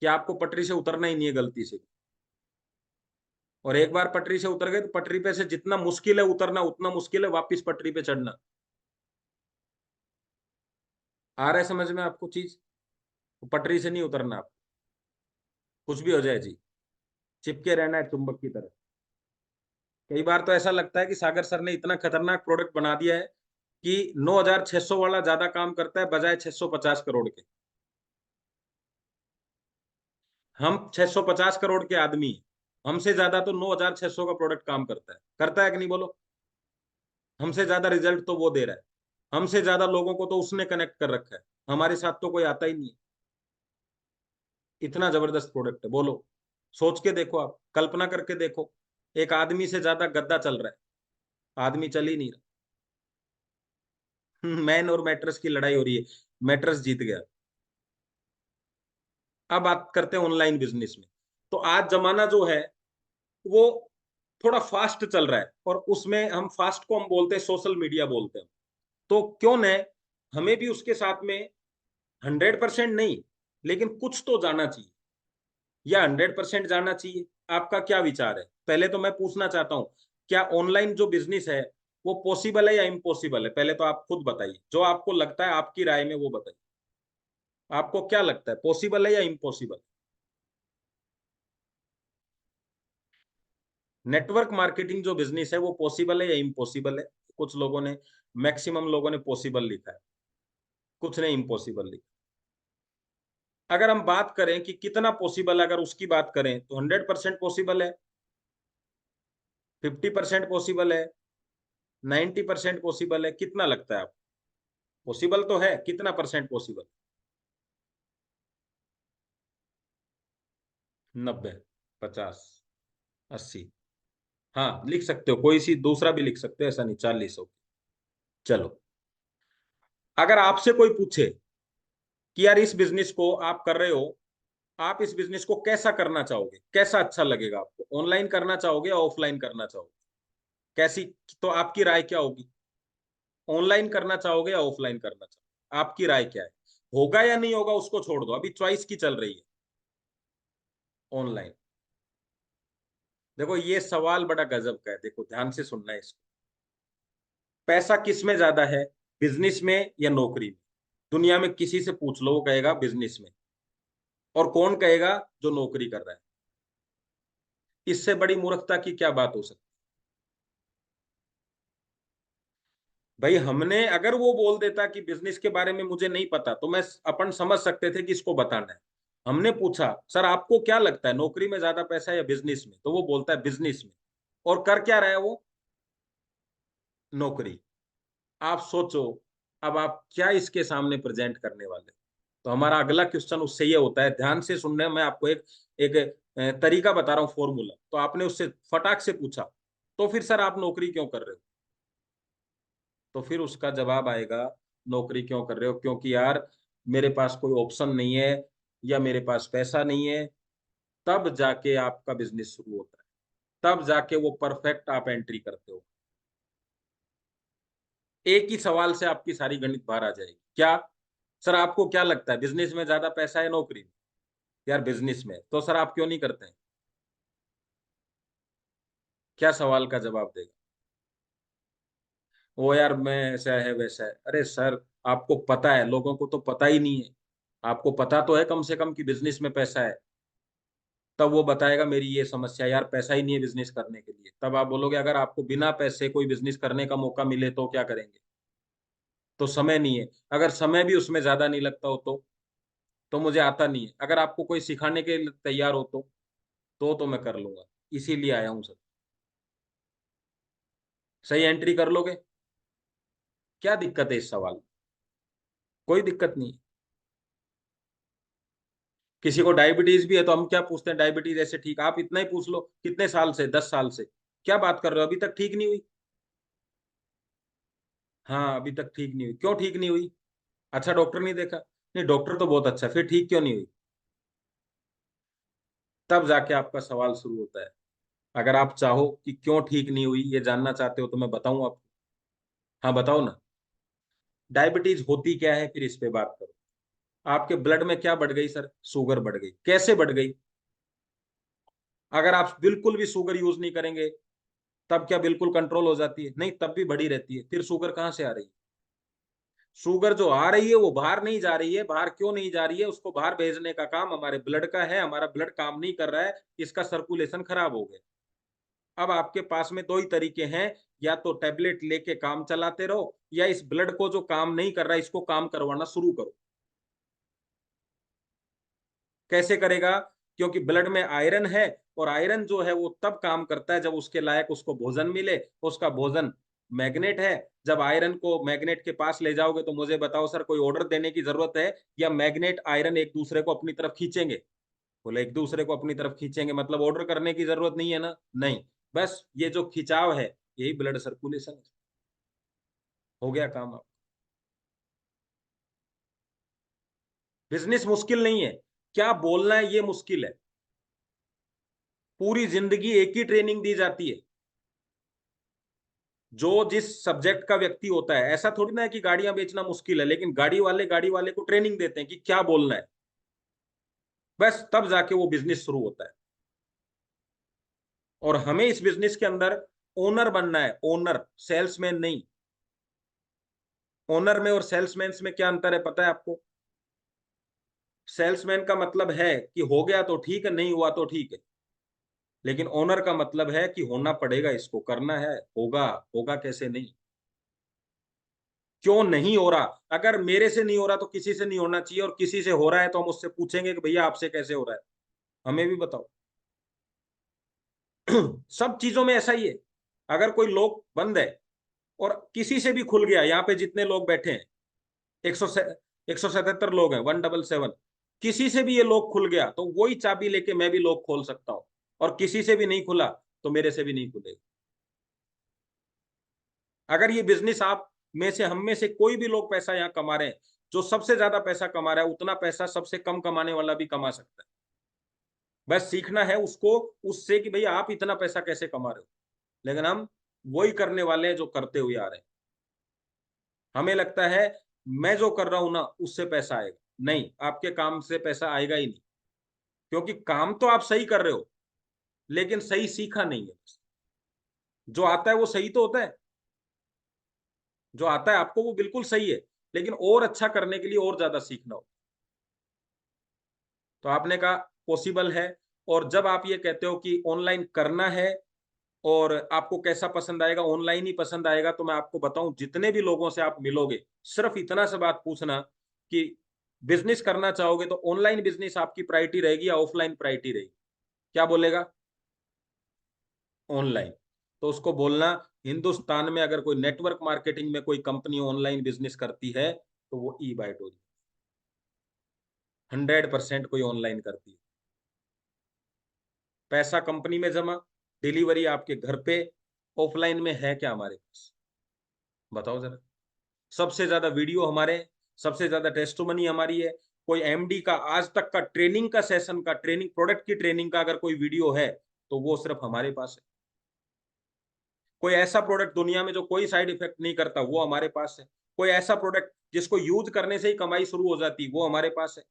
कि आपको पटरी से उतरना ही नहीं है गलती से। और एक बार पटरी से उतर गए तो पटरी पे से जितना मुश्किल है उतरना उतना मुश्किल है वापस पटरी पे चढ़ना। आ रहा है समझ में आपको चीज? तो पटरी से नहीं उतरना आप, कुछ भी हो जाए जी, चिपके रहना है चुंबक की तरह। कई बार तो ऐसा लगता है कि सागर सर ने इतना खतरनाक प्रोडक्ट बना दिया है कि 9600 वाला ज्यादा काम करता है बजाय 650 करोड़ के। हम 650 करोड़ के आदमी हैं, हमसे ज्यादा तो 9600 का प्रोडक्ट काम करता है कि नहीं बोलो? हमसे ज्यादा रिजल्ट तो वो दे रहा है। हमसे ज्यादा लोगों को तो उसने कनेक्ट कर रखा है। हमारे साथ तो कोई आता ही नहीं है। इतना जबरदस्त प्रोडक्ट है, बोलो। सोच के देखो, आप कल्पना करके देखो। एक आदमी से ज्यादा गद्दा चल रहा है, आदमी चल ही नहीं रहा। मैन और मैट्रेस की लड़ाई हो रही है, मैट्रेस जीत गया। अब बात करते हैं ऑनलाइन बिजनेस में। तो आज जमाना जो है वो थोड़ा फास्ट चल रहा है, और उसमें हम फास्ट को हम बोलते हैं सोशल मीडिया बोलते हैं। तो क्यों न हमें भी उसके साथ में 100% नहीं, लेकिन कुछ तो जाना चाहिए, या 100% जाना चाहिए। आपका क्या विचार है? पहले तो मैं पूछना चाहता हूँ, क्या ऑनलाइन जो बिजनेस है वो पॉसिबल है या इम्पॉसिबल है? पहले तो आप खुद बताइए, जो आपको लगता है, आपकी राय में वो बताइए। आपको क्या लगता है, पॉसिबल है या इम्पॉसिबल? नेटवर्क मार्केटिंग जो बिजनेस है वो पॉसिबल है या इम्पॉसिबल है? कुछ लोगों ने, मैक्सिमम लोगों ने पॉसिबल लिखा है, कुछ ने इम्पॉसिबल लिखा। अगर हम बात करें कि कितना पॉसिबल है, अगर उसकी बात करें तो 100% पॉसिबल है, 50% पॉसिबल है, 90% पॉसिबल है। कितना लगता है आपको? पॉसिबल तो है, कितना परसेंट पॉसिबल? 90, 50, 80? हाँ, लिख सकते हो, कोई सी दूसरा भी लिख सकते हो, ऐसा नहीं, 40 हो। चलो, अगर आपसे कोई पूछे कि यार इस बिजनेस को आप कर रहे हो, आप इस बिजनेस को कैसा करना चाहोगे, कैसा अच्छा लगेगा आपको, ऑनलाइन करना चाहोगे या ऑफलाइन करना चाहोगे, कैसी, तो आपकी राय क्या होगी? ऑनलाइन करना चाहोगे या ऑफलाइन करना चाहोगे? आपकी राय क्या है? होगा या नहीं होगा उसको छोड़ दो, अभी चॉइस की चल रही है। ऑनलाइन। देखो ये सवाल बड़ा गजब का है, देखो ध्यान से सुनना है इसको। पैसा किस में ज्यादा है, बिजनेस में या नौकरी में? दुनिया में किसी से पूछ लो, वो कहेगा बिजनेस में। और कौन कहेगा? जो नौकरी कर रहा है। इससे बड़ी मूर्खता की क्या बात हो सकती? भाई हमने, अगर वो बोल देता कि बिजनेस के बारे में मुझे नहीं पता, तो मैं, अपन समझ सकते थे कि इसको बताना है। हमने पूछा सर आपको क्या लगता है, नौकरी में ज्यादा पैसा है या बिजनेस में? तो वो बोलता है बिजनेस में। और कर क्या रहा है वो? नौकरी। आप सोचो, अब आप क्या इसके सामने प्रेजेंट करने वाले? तो हमारा अगला क्वेश्चन उससे ये होता है, ध्यान से सुनने, मैं आपको एक एक तरीका बता रहा हूँ, फॉर्मूला। तो आपने उससे फटाक से पूछा, तो फिर सर आप नौकरी क्यों कर रहे हो? तो फिर उसका जवाब आएगा, नौकरी क्यों कर रहे हो, क्योंकि यार मेरे पास कोई ऑप्शन नहीं है, या मेरे पास पैसा नहीं है। तब जाके आपका बिजनेस शुरू होता है, तब जाके वो परफेक्ट आप एंट्री करते हो। एक ही सवाल से आपकी सारी गणित बाहर आ जाएगी। क्या? सर आपको क्या लगता है, बिजनेस में ज्यादा पैसा है नौकरी में? यार बिजनेस में। तो सर आप क्यों नहीं करते हैं? क्या सवाल का जवाब देगा? वो यार मैं, ऐसा है वैसा है। अरे सर, आपको पता है, लोगों को तो पता ही नहीं है। आपको पता तो है कम से कम कि बिजनेस में पैसा है। तब वो बताएगा मेरी ये समस्या, यार पैसा ही नहीं है बिजनेस करने के लिए। तब आप बोलोगे अगर आपको बिना पैसे कोई बिजनेस करने का मौका मिले तो क्या करेंगे? तो समय नहीं है। अगर समय भी उसमें ज्यादा नहीं लगता हो तो मुझे आता नहीं है। अगर आपको कोई सिखाने के लिए तैयार हो तो मैं कर लूंगा। इसीलिए आया हूं सर। सही एंट्री कर लोगे? क्या दिक्कत है इस सवाल में? कोई दिक्कत नहीं। किसी को डायबिटीज भी है तो हम क्या पूछते हैं, डायबिटीज ऐसे ठीक? आप इतना ही पूछ लो, कितने साल से, 10 साल से क्या बात कर रहे हो, अभी तक ठीक नहीं हुई? हाँ, अभी तक ठीक नहीं हुई, क्यों ठीक नहीं हुई? अच्छा, डॉक्टर नहीं देखा? नहीं, डॉक्टर तो बहुत अच्छा, फिर ठीक क्यों नहीं हुई? तब जाके आपका सवाल शुरू होता है। अगर आप चाहो कि क्यों ठीक नहीं हुई ये जानना चाहते हो तो मैं बताऊं आपको। हाँ बताओ ना। डायबिटीज होती क्या है, फिर इस पे बात करो। आपके ब्लड में क्या बढ़ गई सर? शुगर बढ़ गई। कैसे बढ़ गई? अगर आप बिल्कुल भी शुगर यूज नहीं करेंगे तब क्या बिल्कुल कंट्रोल हो जाती है? नहीं, तब भी बढ़ी रहती है। फिर शुगर कहाँ से आ रही है? शुगर जो आ रही है वो बाहर नहीं जा रही है। बाहर क्यों नहीं जा रही है? उसको बाहर भेजने का काम हमारे ब्लड का है। हमारा ब्लड काम नहीं कर रहा है, इसका सर्कुलेशन खराब हो गया। अब आपके पास में दो ही तरीके हैं, या तो टेबलेट लेके काम चलाते रहो, या इस ब्लड को जो काम नहीं कर रहा है इसको काम करवाना शुरू करो। कैसे करेगा? क्योंकि ब्लड में आयरन है, और आयरन जो है वो तब काम करता है जब उसके लायक उसको भोजन मिले। उसका भोजन मैग्नेट है। जब आयरन को मैग्नेट के पास ले जाओगे तो मुझे बताओ सर, कोई ऑर्डर देने की जरूरत है, या मैग्नेट आयरन एक दूसरे को अपनी तरफ खींचेंगे? बोले एक दूसरे को अपनी तरफ खींचेंगे, मतलब ऑर्डर करने की जरूरत नहीं है ना? नहीं। बस ये जो खिंचाव है, यही ब्लड सर्कुलेशन है। हो गया काम। बिजनेस मुश्किल नहीं है, क्या बोलना है ये मुश्किल है। पूरी जिंदगी एक ही ट्रेनिंग दी जाती है। जो जिस सब्जेक्ट का व्यक्ति होता है, ऐसा थोड़ी ना है कि गाड़ियां बेचना मुश्किल है, लेकिन गाड़ी वाले को ट्रेनिंग देते हैं कि क्या बोलना है, बस तब जाके वो बिजनेस शुरू होता है। और हमें इस बिजनेस के अंदर ओनर बनना है, ओनर, सेल्समैन नहीं। ओनर में और सेल्समैन में क्या अंतर है पता है आपको? सेल्समैन का मतलब है कि हो गया तो ठीक है, नहीं हुआ तो ठीक है। लेकिन ओनर का मतलब है कि होना पड़ेगा, इसको करना है, होगा। होगा कैसे नहीं? क्यों नहीं हो रहा? अगर मेरे से नहीं हो रहा तो किसी से नहीं होना चाहिए, और किसी से हो रहा है तो हम उससे पूछेंगे कि भैया आपसे कैसे हो रहा है, हमें भी बताओ। सब चीजों में ऐसा ही है। अगर कोई लोग बंद है और किसी से भी खुल गया, यहाँ पे जितने लोग बैठे हैं, 177 लोग हैं, 177, किसी से भी ये लोग खुल गया तो वही चाबी लेके मैं भी लोग खोल सकता हूँ। और किसी से भी नहीं खुला तो मेरे से भी नहीं खुलेगा। अगर ये बिजनेस आप में से, हम में से कोई भी लोग पैसा यहाँ कमा रहे हैं, जो सबसे ज्यादा पैसा कमा रहा है उतना पैसा सबसे कम कमाने वाला भी कमा सकता है। बस सीखना है उसको, उससे कि भैया आप इतना पैसा कैसे कमा रहे हो। लेकिन हम वही करने वाले हैं जो करते हुए आ रहे हैं। हमें लगता है मैं जो कर रहा हूं ना उससे पैसा आएगा। नहीं, आपके काम से पैसा आएगा ही नहीं। क्योंकि काम तो आप सही कर रहे हो, लेकिन सही सीखा नहीं है। जो आता है वो सही तो होता है, जो आता है आपको वो बिल्कुल सही है, लेकिन और अच्छा करने के लिए और ज्यादा सीखना हो। तो आपने कहा पॉसिबल है। और जब आप ये कहते हो कि ऑनलाइन करना है और आपको कैसा पसंद आएगा, ऑनलाइन ही पसंद आएगा, तो मैं आपको बताऊं, जितने भी लोगों से आप मिलोगे, सिर्फ इतना सा बात पूछना कि बिजनेस करना चाहोगे तो ऑनलाइन बिजनेस आपकी प्रायोरिटी रहेगी या ऑफलाइन प्रायोरिटी रहेगी? क्या बोलेगा? ऑनलाइन। तो उसको बोलना, हिंदुस्तान में अगर कोई नेटवर्क मार्केटिंग में कोई कंपनी ऑनलाइन बिजनेस करती है तो वो ई बाइट होगी। 100% कोई ऑनलाइन करती है। पैसा कंपनी में जमा, डिलीवरी आपके घर पे। ऑफलाइन में है क्या हमारे पास? बताओ जरा। सबसे ज्यादा वीडियो हमारे, सबसे ज्यादा टेस्टमनी हमारी है। कोई एमडी का आज तक का ट्रेनिंग का सेशन का, ट्रेनिंग प्रोडक्ट की ट्रेनिंग का अगर कोई वीडियो है तो वो सिर्फ हमारे पास है। कोई ऐसा प्रोडक्ट दुनिया में जो कोई साइड इफेक्ट नहीं करता वो हमारे पास है। कोई ऐसा प्रोडक्ट जिसको यूज करने से ही कमाई शुरू हो जाती वो हमारे पास है।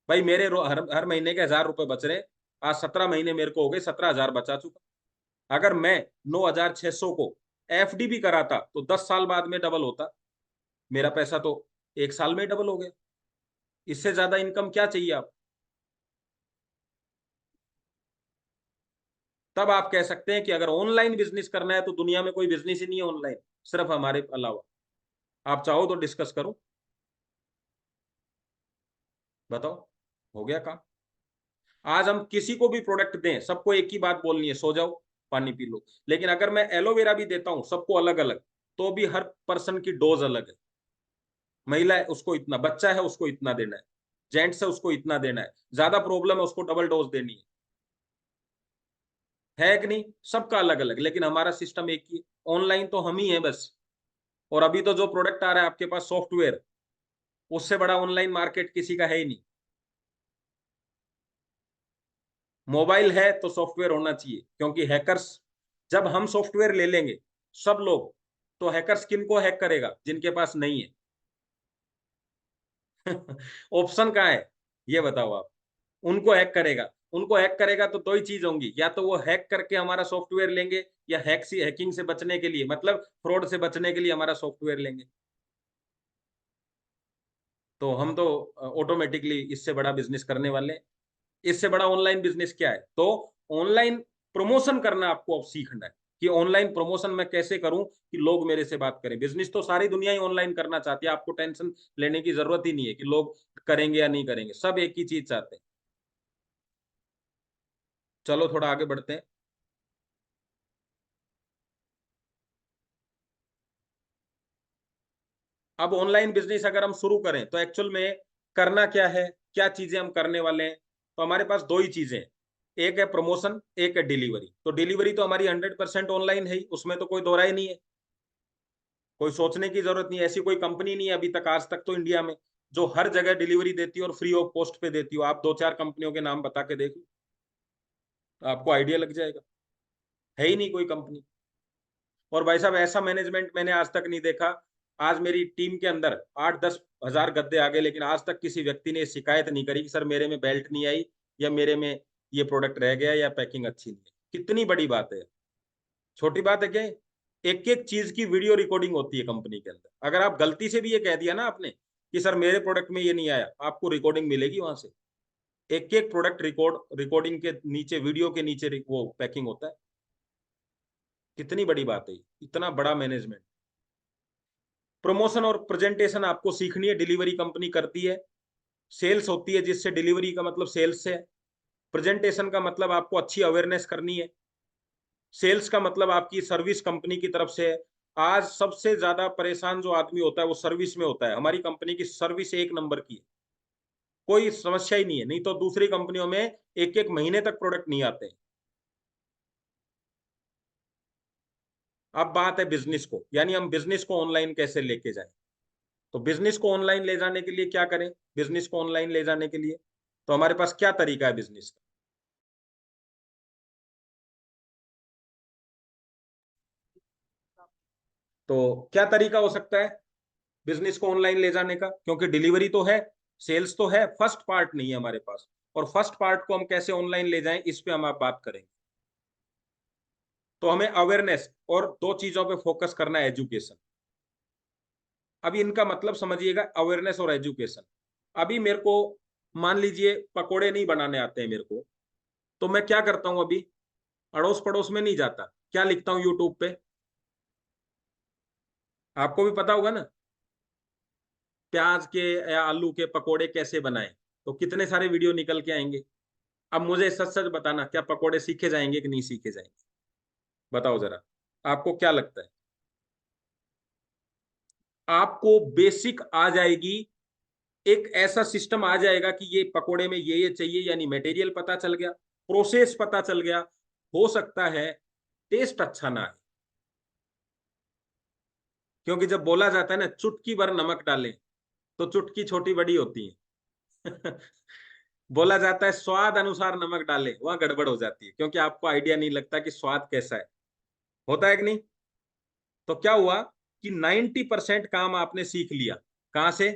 भाई मेरे हर महीने के 1,000 रुपए बच रहे। आज 17 महीने मेरे को हो गए, 17,000 बचा चुका। अगर मैं 9,600 को एफडी भी कराता तो 10 साल बाद में डबल होता। मेरा पैसा तो 1 साल में डबल हो गया। इससे ज्यादा इनकम क्या चाहिए आप? तब आप कह सकते हैं कि अगर ऑनलाइन बिजनेस करना है तो दुनिया में कोई बिजनेस ही नहीं है ऑनलाइन, सिर्फ हमारे अलावा। आप चाहो तो डिस्कस करो, बताओ। हो गया काम। आज हम किसी को भी प्रोडक्ट दें, सबको एक ही बात बोलनी है, सो जाओ, पानी पी लो। लेकिन अगर मैं एलोवेरा भी देता हूं सबको अलग अलग, तो भी हर पर्सन की डोज अलग है। महिला है उसको इतना, बच्चा है उसको इतना देना है, जेंट्स है उसको इतना देना है, ज्यादा प्रॉब्लम है उसको डबल डोज देनी है कि नहीं? सबका अलग अलग, लेकिन हमारा सिस्टम एक ही है। ऑनलाइन तो हम ही है बस। और अभी तो जो प्रोडक्ट आ रहा है आपके पास सॉफ्टवेयर, उससे बड़ा ऑनलाइन मार्केट किसी का है ही नहीं। मोबाइल है तो सॉफ्टवेयर होना चाहिए, क्योंकि हैकर्स, जब हम सॉफ्टवेयर ले लेंगे सब लोग, तो हैकर्स किन को हैक करेगा? जिनके पास नहीं है। ऑप्शन कहाँ है? ये बताओ आप। उनको हैक करेगा। उनको हैक करेगा तो दो ही चीज होंगी, या तो वो हैक करके हमारा सॉफ्टवेयर लेंगे, या हैकिंग से बचने के लिए, मतलब फ्रॉड से बचने के लिए हमारा सॉफ्टवेयर लेंगे। तो हम तो ऑटोमेटिकली इससे बड़ा बिजनेस करने वाले हैं। इससे बड़ा ऑनलाइन बिजनेस क्या है? तो ऑनलाइन प्रमोशन करना आपको अब सीखना है कि ऑनलाइन प्रमोशन मैं कैसे करूं कि लोग मेरे से बात करें। बिजनेस तो सारी दुनिया ही ऑनलाइन करना चाहती है, आपको टेंशन लेने की जरूरत ही नहीं है कि लोग करेंगे या नहीं करेंगे, सब एक ही चीज चाहते हैं। चलो थोड़ा आगे बढ़ते हैं। अब ऑनलाइन बिजनेस अगर हम शुरू करें तो एक्चुअल में करना क्या है, क्या चीजें हम करने वाले हैं? तो हमारे पास दो ही चीजें हैं, एक है प्रमोशन, एक है डिलीवरी। तो डिलीवरी तो हमारी 100% ऑनलाइन है ही, उसमें तो कोई दो राय नहीं है। कोई सोचने की जरूरत नहीं है, ऐसी कोई कंपनी नहीं है अभी तक, आज तक तो इंडिया में जो हर जगह डिलीवरी देती है और फ्री ऑफ कॉस्ट पे देती हो। आप 2-4 कंपनियों के नाम बता के देख लो, आपको आइडिया लग जाएगा। है ही नहीं कोई कंपनी। और भाई साहब ऐसा मैनेजमेंट मैंने आज तक नहीं देखा। आज मेरी टीम के अंदर 8-10 हजार गद्दे आ गए, लेकिन आज तक किसी व्यक्ति ने शिकायत नहीं करी कि सर मेरे में बेल्ट नहीं आई, या मेरे में ये प्रोडक्ट रह गया, या पैकिंग अच्छी नहीं है। कितनी बड़ी बात है, छोटी बात है क्या? एक एक चीज की वीडियो रिकॉर्डिंग होती है कंपनी के अंदर। अगर आप गलती से भी ये कह दिया ना आपने कि सर मेरे प्रोडक्ट में ये नहीं आया, आपको रिकॉर्डिंग मिलेगी वहां से। एक एक प्रोडक्ट रिकॉर्डिंग के नीचे, वीडियो के नीचे वो पैकिंग होता है। कितनी बड़ी बात है, इतना बड़ा मैनेजमेंट। प्रमोशन और प्रेजेंटेशन आपको सीखनी है, डिलीवरी कंपनी करती है। सेल्स होती है, जिससे डिलीवरी का मतलब सेल्स से है। प्रेजेंटेशन का मतलब आपको अच्छी अवेयरनेस करनी है। सेल्स का मतलब आपकी सर्विस कंपनी की तरफ से है। आज सबसे ज्यादा परेशान जो आदमी होता है वो सर्विस में होता है। हमारी कंपनी की सर्विस 1 नंबर की है, कोई समस्या ही नहीं है। नहीं तो दूसरी कंपनियों में 1-1 महीने तक प्रोडक्ट नहीं आते। अब बात है बिजनेस को, यानी हम बिजनेस को ऑनलाइन कैसे लेके जाएं। तो बिजनेस को ऑनलाइन ले जाने के लिए क्या करें? बिजनेस को ऑनलाइन ले जाने के लिए तो हमारे पास क्या तरीका है बिजनेस का? तो क्या तरीका हो सकता है बिजनेस को ऑनलाइन ले जाने का? क्योंकि डिलीवरी तो है, सेल्स तो है, फर्स्ट पार्ट नहीं है हमारे पास। और फर्स्ट पार्ट को हम कैसे ऑनलाइन ले जाएं, इस पे हम आप बात करेंगे। तो हमें अवेयरनेस और 2 चीजों पे फोकस करना है, एजुकेशन। अभी इनका मतलब समझिएगा, अवेयरनेस और एजुकेशन। अभी मेरे को मान लीजिए पकोड़े नहीं बनाने आते हैं मेरे को, तो मैं क्या करता हूं? अभी अड़ोस पड़ोस में नहीं जाता, क्या लिखता हूं यूट्यूब पे? आपको भी पता होगा ना, प्याज के या आलू के पकोड़े कैसे बनाएं। तो कितने सारे वीडियो निकल के आएंगे। अब मुझे सच सच बताना, क्या पकोड़े सीखे जाएंगे कि नहीं सीखे जाएंगे? बताओ जरा, आपको क्या लगता है? आपको बेसिक आ जाएगी, एक ऐसा सिस्टम आ जाएगा कि ये पकोड़े में ये चाहिए, यानी मटेरियल पता चल गया, प्रोसेस पता चल गया। हो सकता है टेस्ट अच्छा ना है, क्योंकि जब बोला जाता है ना चुटकी भर नमक डालें, तो चुटकी छोटी बड़ी होती है। बोला जाता है स्वाद अनुसार नमक डालें, वहां गड़बड़ हो जाती है, क्योंकि आपको आइडिया नहीं लगता कि स्वाद कैसा है। होता है कि नहीं? तो क्या हुआ कि 90% काम आपने सीख लिया। कहां से?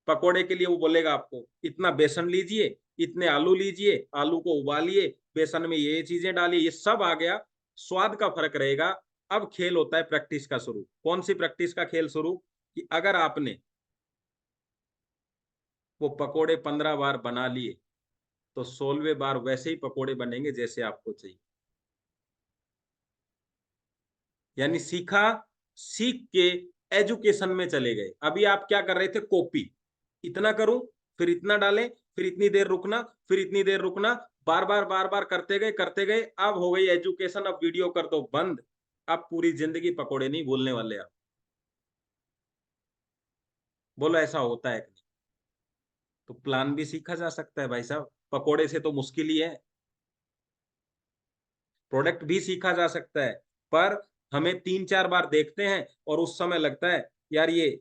पकोड़े के लिए वो बोलेगा आपको इतना बेसन लीजिए, इतने आलू लीजिए, आलू को उबालिए, बेसन में ये चीजें डालिए, ये सब आ गया। स्वाद का फर्क रहेगा। अब खेल होता है प्रैक्टिस का शुरू। कौन सी प्रैक्टिस का खेल शुरू? कि अगर आपने वो पकोड़े 15 बार बना लिए, तो 16वें बार वैसे ही पकोड़े बनेंगे जैसे आपको चाहिए। यानी सीखा, सीख के एजुकेशन में चले गए। अभी आप क्या कर रहे थे? कॉपी। इतना करूं, फिर इतना डालें, फिर इतनी देर रुकना, फिर इतनी देर रुकना, बार बार करते गए करते गए। अब हो गई एजुकेशन, अब वीडियो कर दो बंद। अब पूरी जिंदगी पकोड़े नहीं भूलने वाले आप। बोलो ऐसा होता है कि नहीं? तो प्लान भी सीखा जा सकता है भाई साहब, पकोड़े से तो मुश्किल ही है। प्रोडक्ट भी सीखा जा सकता है, पर हमें 3-4 बार देखते हैं और उस समय लगता है यार ये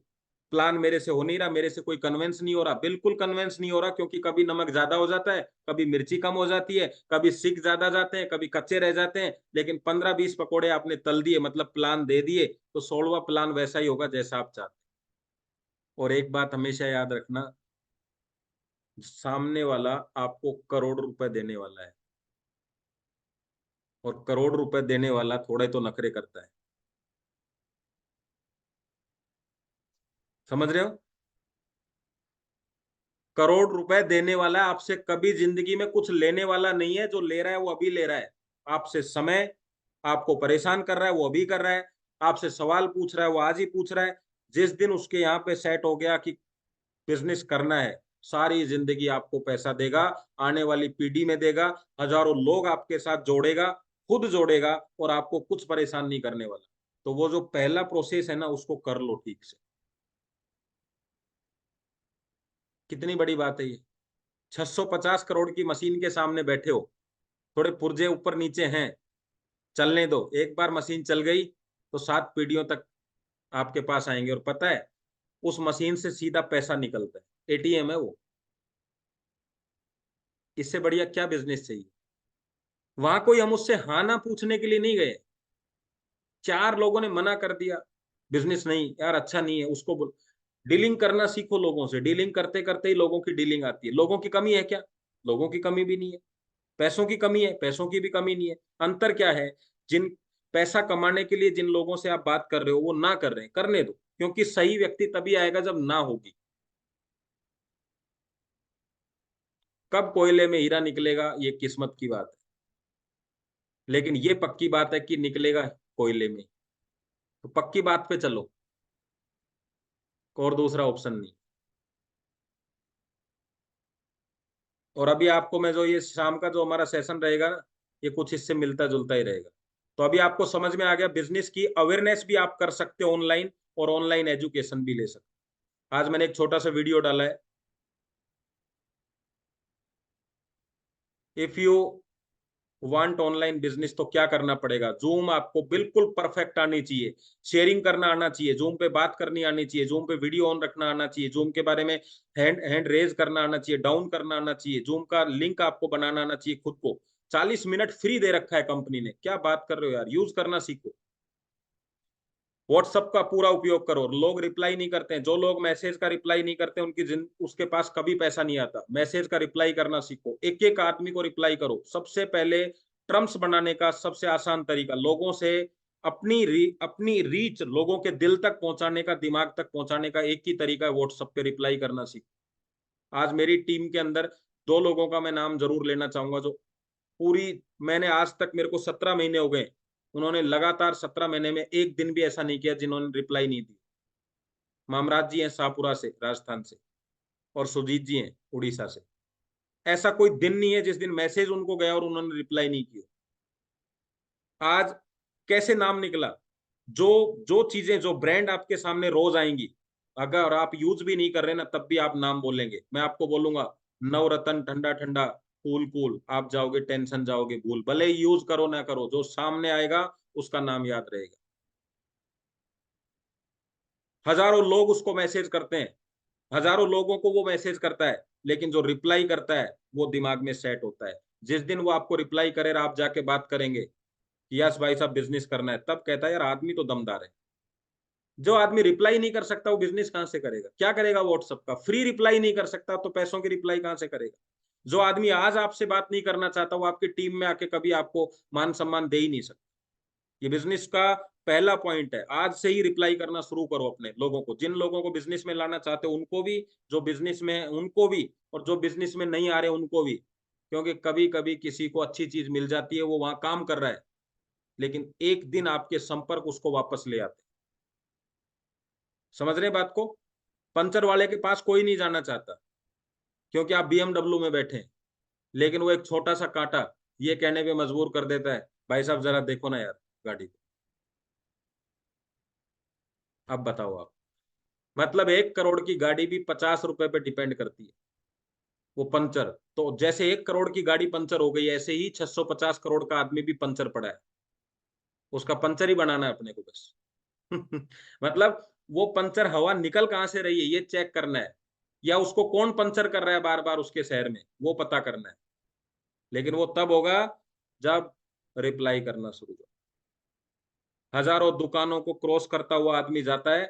प्लान मेरे से हो नहीं रहा, मेरे से कोई कन्वेंस नहीं हो रहा। बिल्कुल कन्वेंस नहीं हो रहा, क्योंकि कभी नमक ज्यादा हो जाता है, कभी मिर्ची कम हो जाती है, कभी सिक ज्यादा जाते हैं, कभी कच्चे रह जाते हैं। लेकिन 15-20 पकोड़े आपने तल दिए, मतलब प्लान दे दिए, तो 16वां प्लान वैसा ही होगा जैसा आप चाहते हैं। और एक बात हमेशा याद रखना, सामने वाला आपको करोड़ रुपए देने वाला है, और करोड़ रुपए देने वाला थोड़े तो नखरे करता है। समझ रहे हो? करोड़ रुपए देने वाला आपसे कभी जिंदगी में कुछ लेने वाला नहीं है। जो ले रहा है वो अभी ले रहा है आपसे समय, आपको परेशान कर रहा है वो अभी कर रहा है, आपसे सवाल पूछ रहा है वो आज ही पूछ रहा है। जिस दिन उसके यहाँ पे सेट हो गया कि बिजनेस करना है, सारी जिंदगी आपको पैसा देगा, आने वाली पीढ़ी में देगा, हजारों लोग आपके साथ जोड़ेगा, खुद जोड़ेगा, और आपको कुछ परेशान नहीं करने वाला। तो वो जो पहला प्रोसेस है ना, उसको कर लो ठीक से। कितनी बड़ी बात है ये। 650 करोड़ की मशीन के सामने बैठे हो, थोड़े पुर्जे ऊपर नीचे हैं, चलने दो। एक बार मशीन चल गई तो 7 पीढ़ियों तक आपके पास आएंगे। और पता है उस मशीन से सीधा पैसा निकलता है, एटीएम है वो। इससे बढ़िया क्या बिजनेस चाहिए? वहां कोई हम उससे हाँ ना पूछने के लिए नहीं गए, 4 लोगों ने मना कर दिया, बिजनेस नहीं यार, अच्छा नहीं है, उसको बोल। डीलिंग करना सीखो लोगों से, डीलिंग करते करते ही लोगों की डीलिंग आती है। लोगों की कमी है क्या? लोगों की कमी भी नहीं है। पैसों की कमी है? पैसों की भी कमी नहीं है। अंतर क्या है? जिन पैसा कमाने के लिए जिन लोगों से आप बात कर रहे हो वो ना कर रहे हैं, करने दो, क्योंकि सही व्यक्ति तभी आएगा जब ना होगी। कब कोयले में हीरा निकलेगा ये किस्मत की बात है, लेकिन ये पक्की बात है कि निकलेगा कोयले में। तो पक्की बात पे चलो, और दूसरा ऑप्शन नहीं। और अभी आपको मैं जो ये शाम का जो हमारा सेशन रहेगा ना, ये कुछ इससे मिलता जुलता ही रहेगा। तो अभी आपको समझ में आ गया, बिजनेस की अवेयरनेस भी आप कर सकते हो ऑनलाइन, और ऑनलाइन एजुकेशन भी ले सकते हो। आज मैंने एक छोटा सा वीडियो डाला है। If you want online business तो क्या करना पड़ेगा? जूम आपको बिल्कुल परफेक्ट आनी चाहिए, शेयरिंग करना आना चाहिए, जूम पे बात करनी आनी चाहिए, जूम पे वीडियो ऑन रखना आना चाहिए, जूम के बारे में हैंड हैंड रेज करना आना चाहिए, डाउन करना आना चाहिए, जूम का लिंक आपको बनाना आना चाहिए खुद को। 40 मिनट फ्री दे रखा है कंपनी ने, क्या बात कर रहे हो यार, यूज करना सीखो। व्हाट्सअप का पूरा उपयोग करो। लोग रिप्लाई नहीं करते हैं, जो लोग मैसेज का रिप्लाई नहीं करते उनकी उसके पास कभी पैसा नहीं आता। मैसेज का रिप्लाई करना सीखो, एक एक आदमी को रिप्लाई करो। सबसे पहले टर्म्स बनाने का सबसे आसान तरीका, लोगों से अपनी रीच लोगों के दिल तक पहुंचाने का, दिमाग तक पहुंचाने का एक ही तरीका है, व्हाट्सएप पे रिप्लाई करना सीखो। आज मेरी टीम के अंदर 2 लोगों का मैं नाम जरूर लेना चाहूंगा, जो पूरी, मैंने आज तक, मेरे को 17 महीने हो गए, उन्होंने लगातार 17 महीने में एक दिन भी ऐसा नहीं किया जिन्होंने रिप्लाई नहीं दी। मामराज जी हैं शाहपुरा से, राजस्थान से, और सुजीत जी हैं उड़ीसा से। ऐसा कोई दिन नहीं है जिस दिन मैसेज उनको गया और उन्होंने रिप्लाई नहीं किया। आज कैसे नाम निकला? जो जो चीजें, जो ब्रांड आपके सामने रोज आएंगी, अगर आप यूज भी नहीं कर रहे ना, तब भी आप नाम बोलेंगे। मैं आपको बोलूंगा नवरत्न ठंडा ठंडा कूल कूल, आप जाओगे टेंशन जाओगे भूल, भले ही यूज करो ना करो, जो सामने आएगा उसका नाम याद रहेगा। हजारों लोग उसको मैसेज करते हैं, हजारों लोगों को वो मैसेज करता है, लेकिन जो रिप्लाई करता है वो दिमाग में सेट होता है। जिस दिन वो आपको रिप्लाई करे और आप जाके बात करेंगे कि यस भाई साहब बिजनेस करना है, तब कहता है यार आदमी तो दमदार है। जो आदमी रिप्लाई नहीं कर सकता वो बिजनेस कहां से करेगा? क्या करेगा? व्हाट्सएप का फ्री रिप्लाई नहीं कर सकता तो पैसों की रिप्लाई कहां से करेगा? जो आदमी आज आपसे बात नहीं करना चाहता वो आपकी टीम में आके कभी आपको मान सम्मान दे ही नहीं सकता। ये बिजनेस का पहला पॉइंट है। आज से ही रिप्लाई करना शुरू करो अपने लोगों को, जिन लोगों को बिजनेस में लाना चाहते हो उनको भी, जो बिजनेस में है उनको भी, और जो बिजनेस में नहीं आ रहे उनको भी। क्योंकि कभी कभी किसी को अच्छी चीज मिल जाती है, वो वहां काम कर रहा है, लेकिन एक दिन आपके संपर्क उसको वापस ले आते हैं। समझ रहे बात को? पंचर वाले के पास कोई नहीं जाना चाहता, क्योंकि आप बीएमडब्ल्यू में बैठे हैं, लेकिन वो एक छोटा सा कांटा ये कहने पे मजबूर कर देता है, भाई साहब जरा देखो ना यार गाड़ी को। अब बताओ आप, मतलब 1 करोड़ की गाड़ी भी 50 रुपए पे डिपेंड करती है वो पंचर। तो जैसे 1 करोड़ की गाड़ी पंचर हो गई, ऐसे ही 650 करोड़ का आदमी भी पंचर पड़ा है, उसका पंचर ही बनाना है अपने को बस। मतलब वो पंचर हवा निकल कहां से रही है ये चेक करना है, या उसको कौन पंचर कर रहा है बार बार उसके शहर में, वो पता करना है। लेकिन वो तब होगा जब रिप्लाई करना शुरू कर। हजारों दुकानों को क्रॉस करता हुआ आदमी जाता है,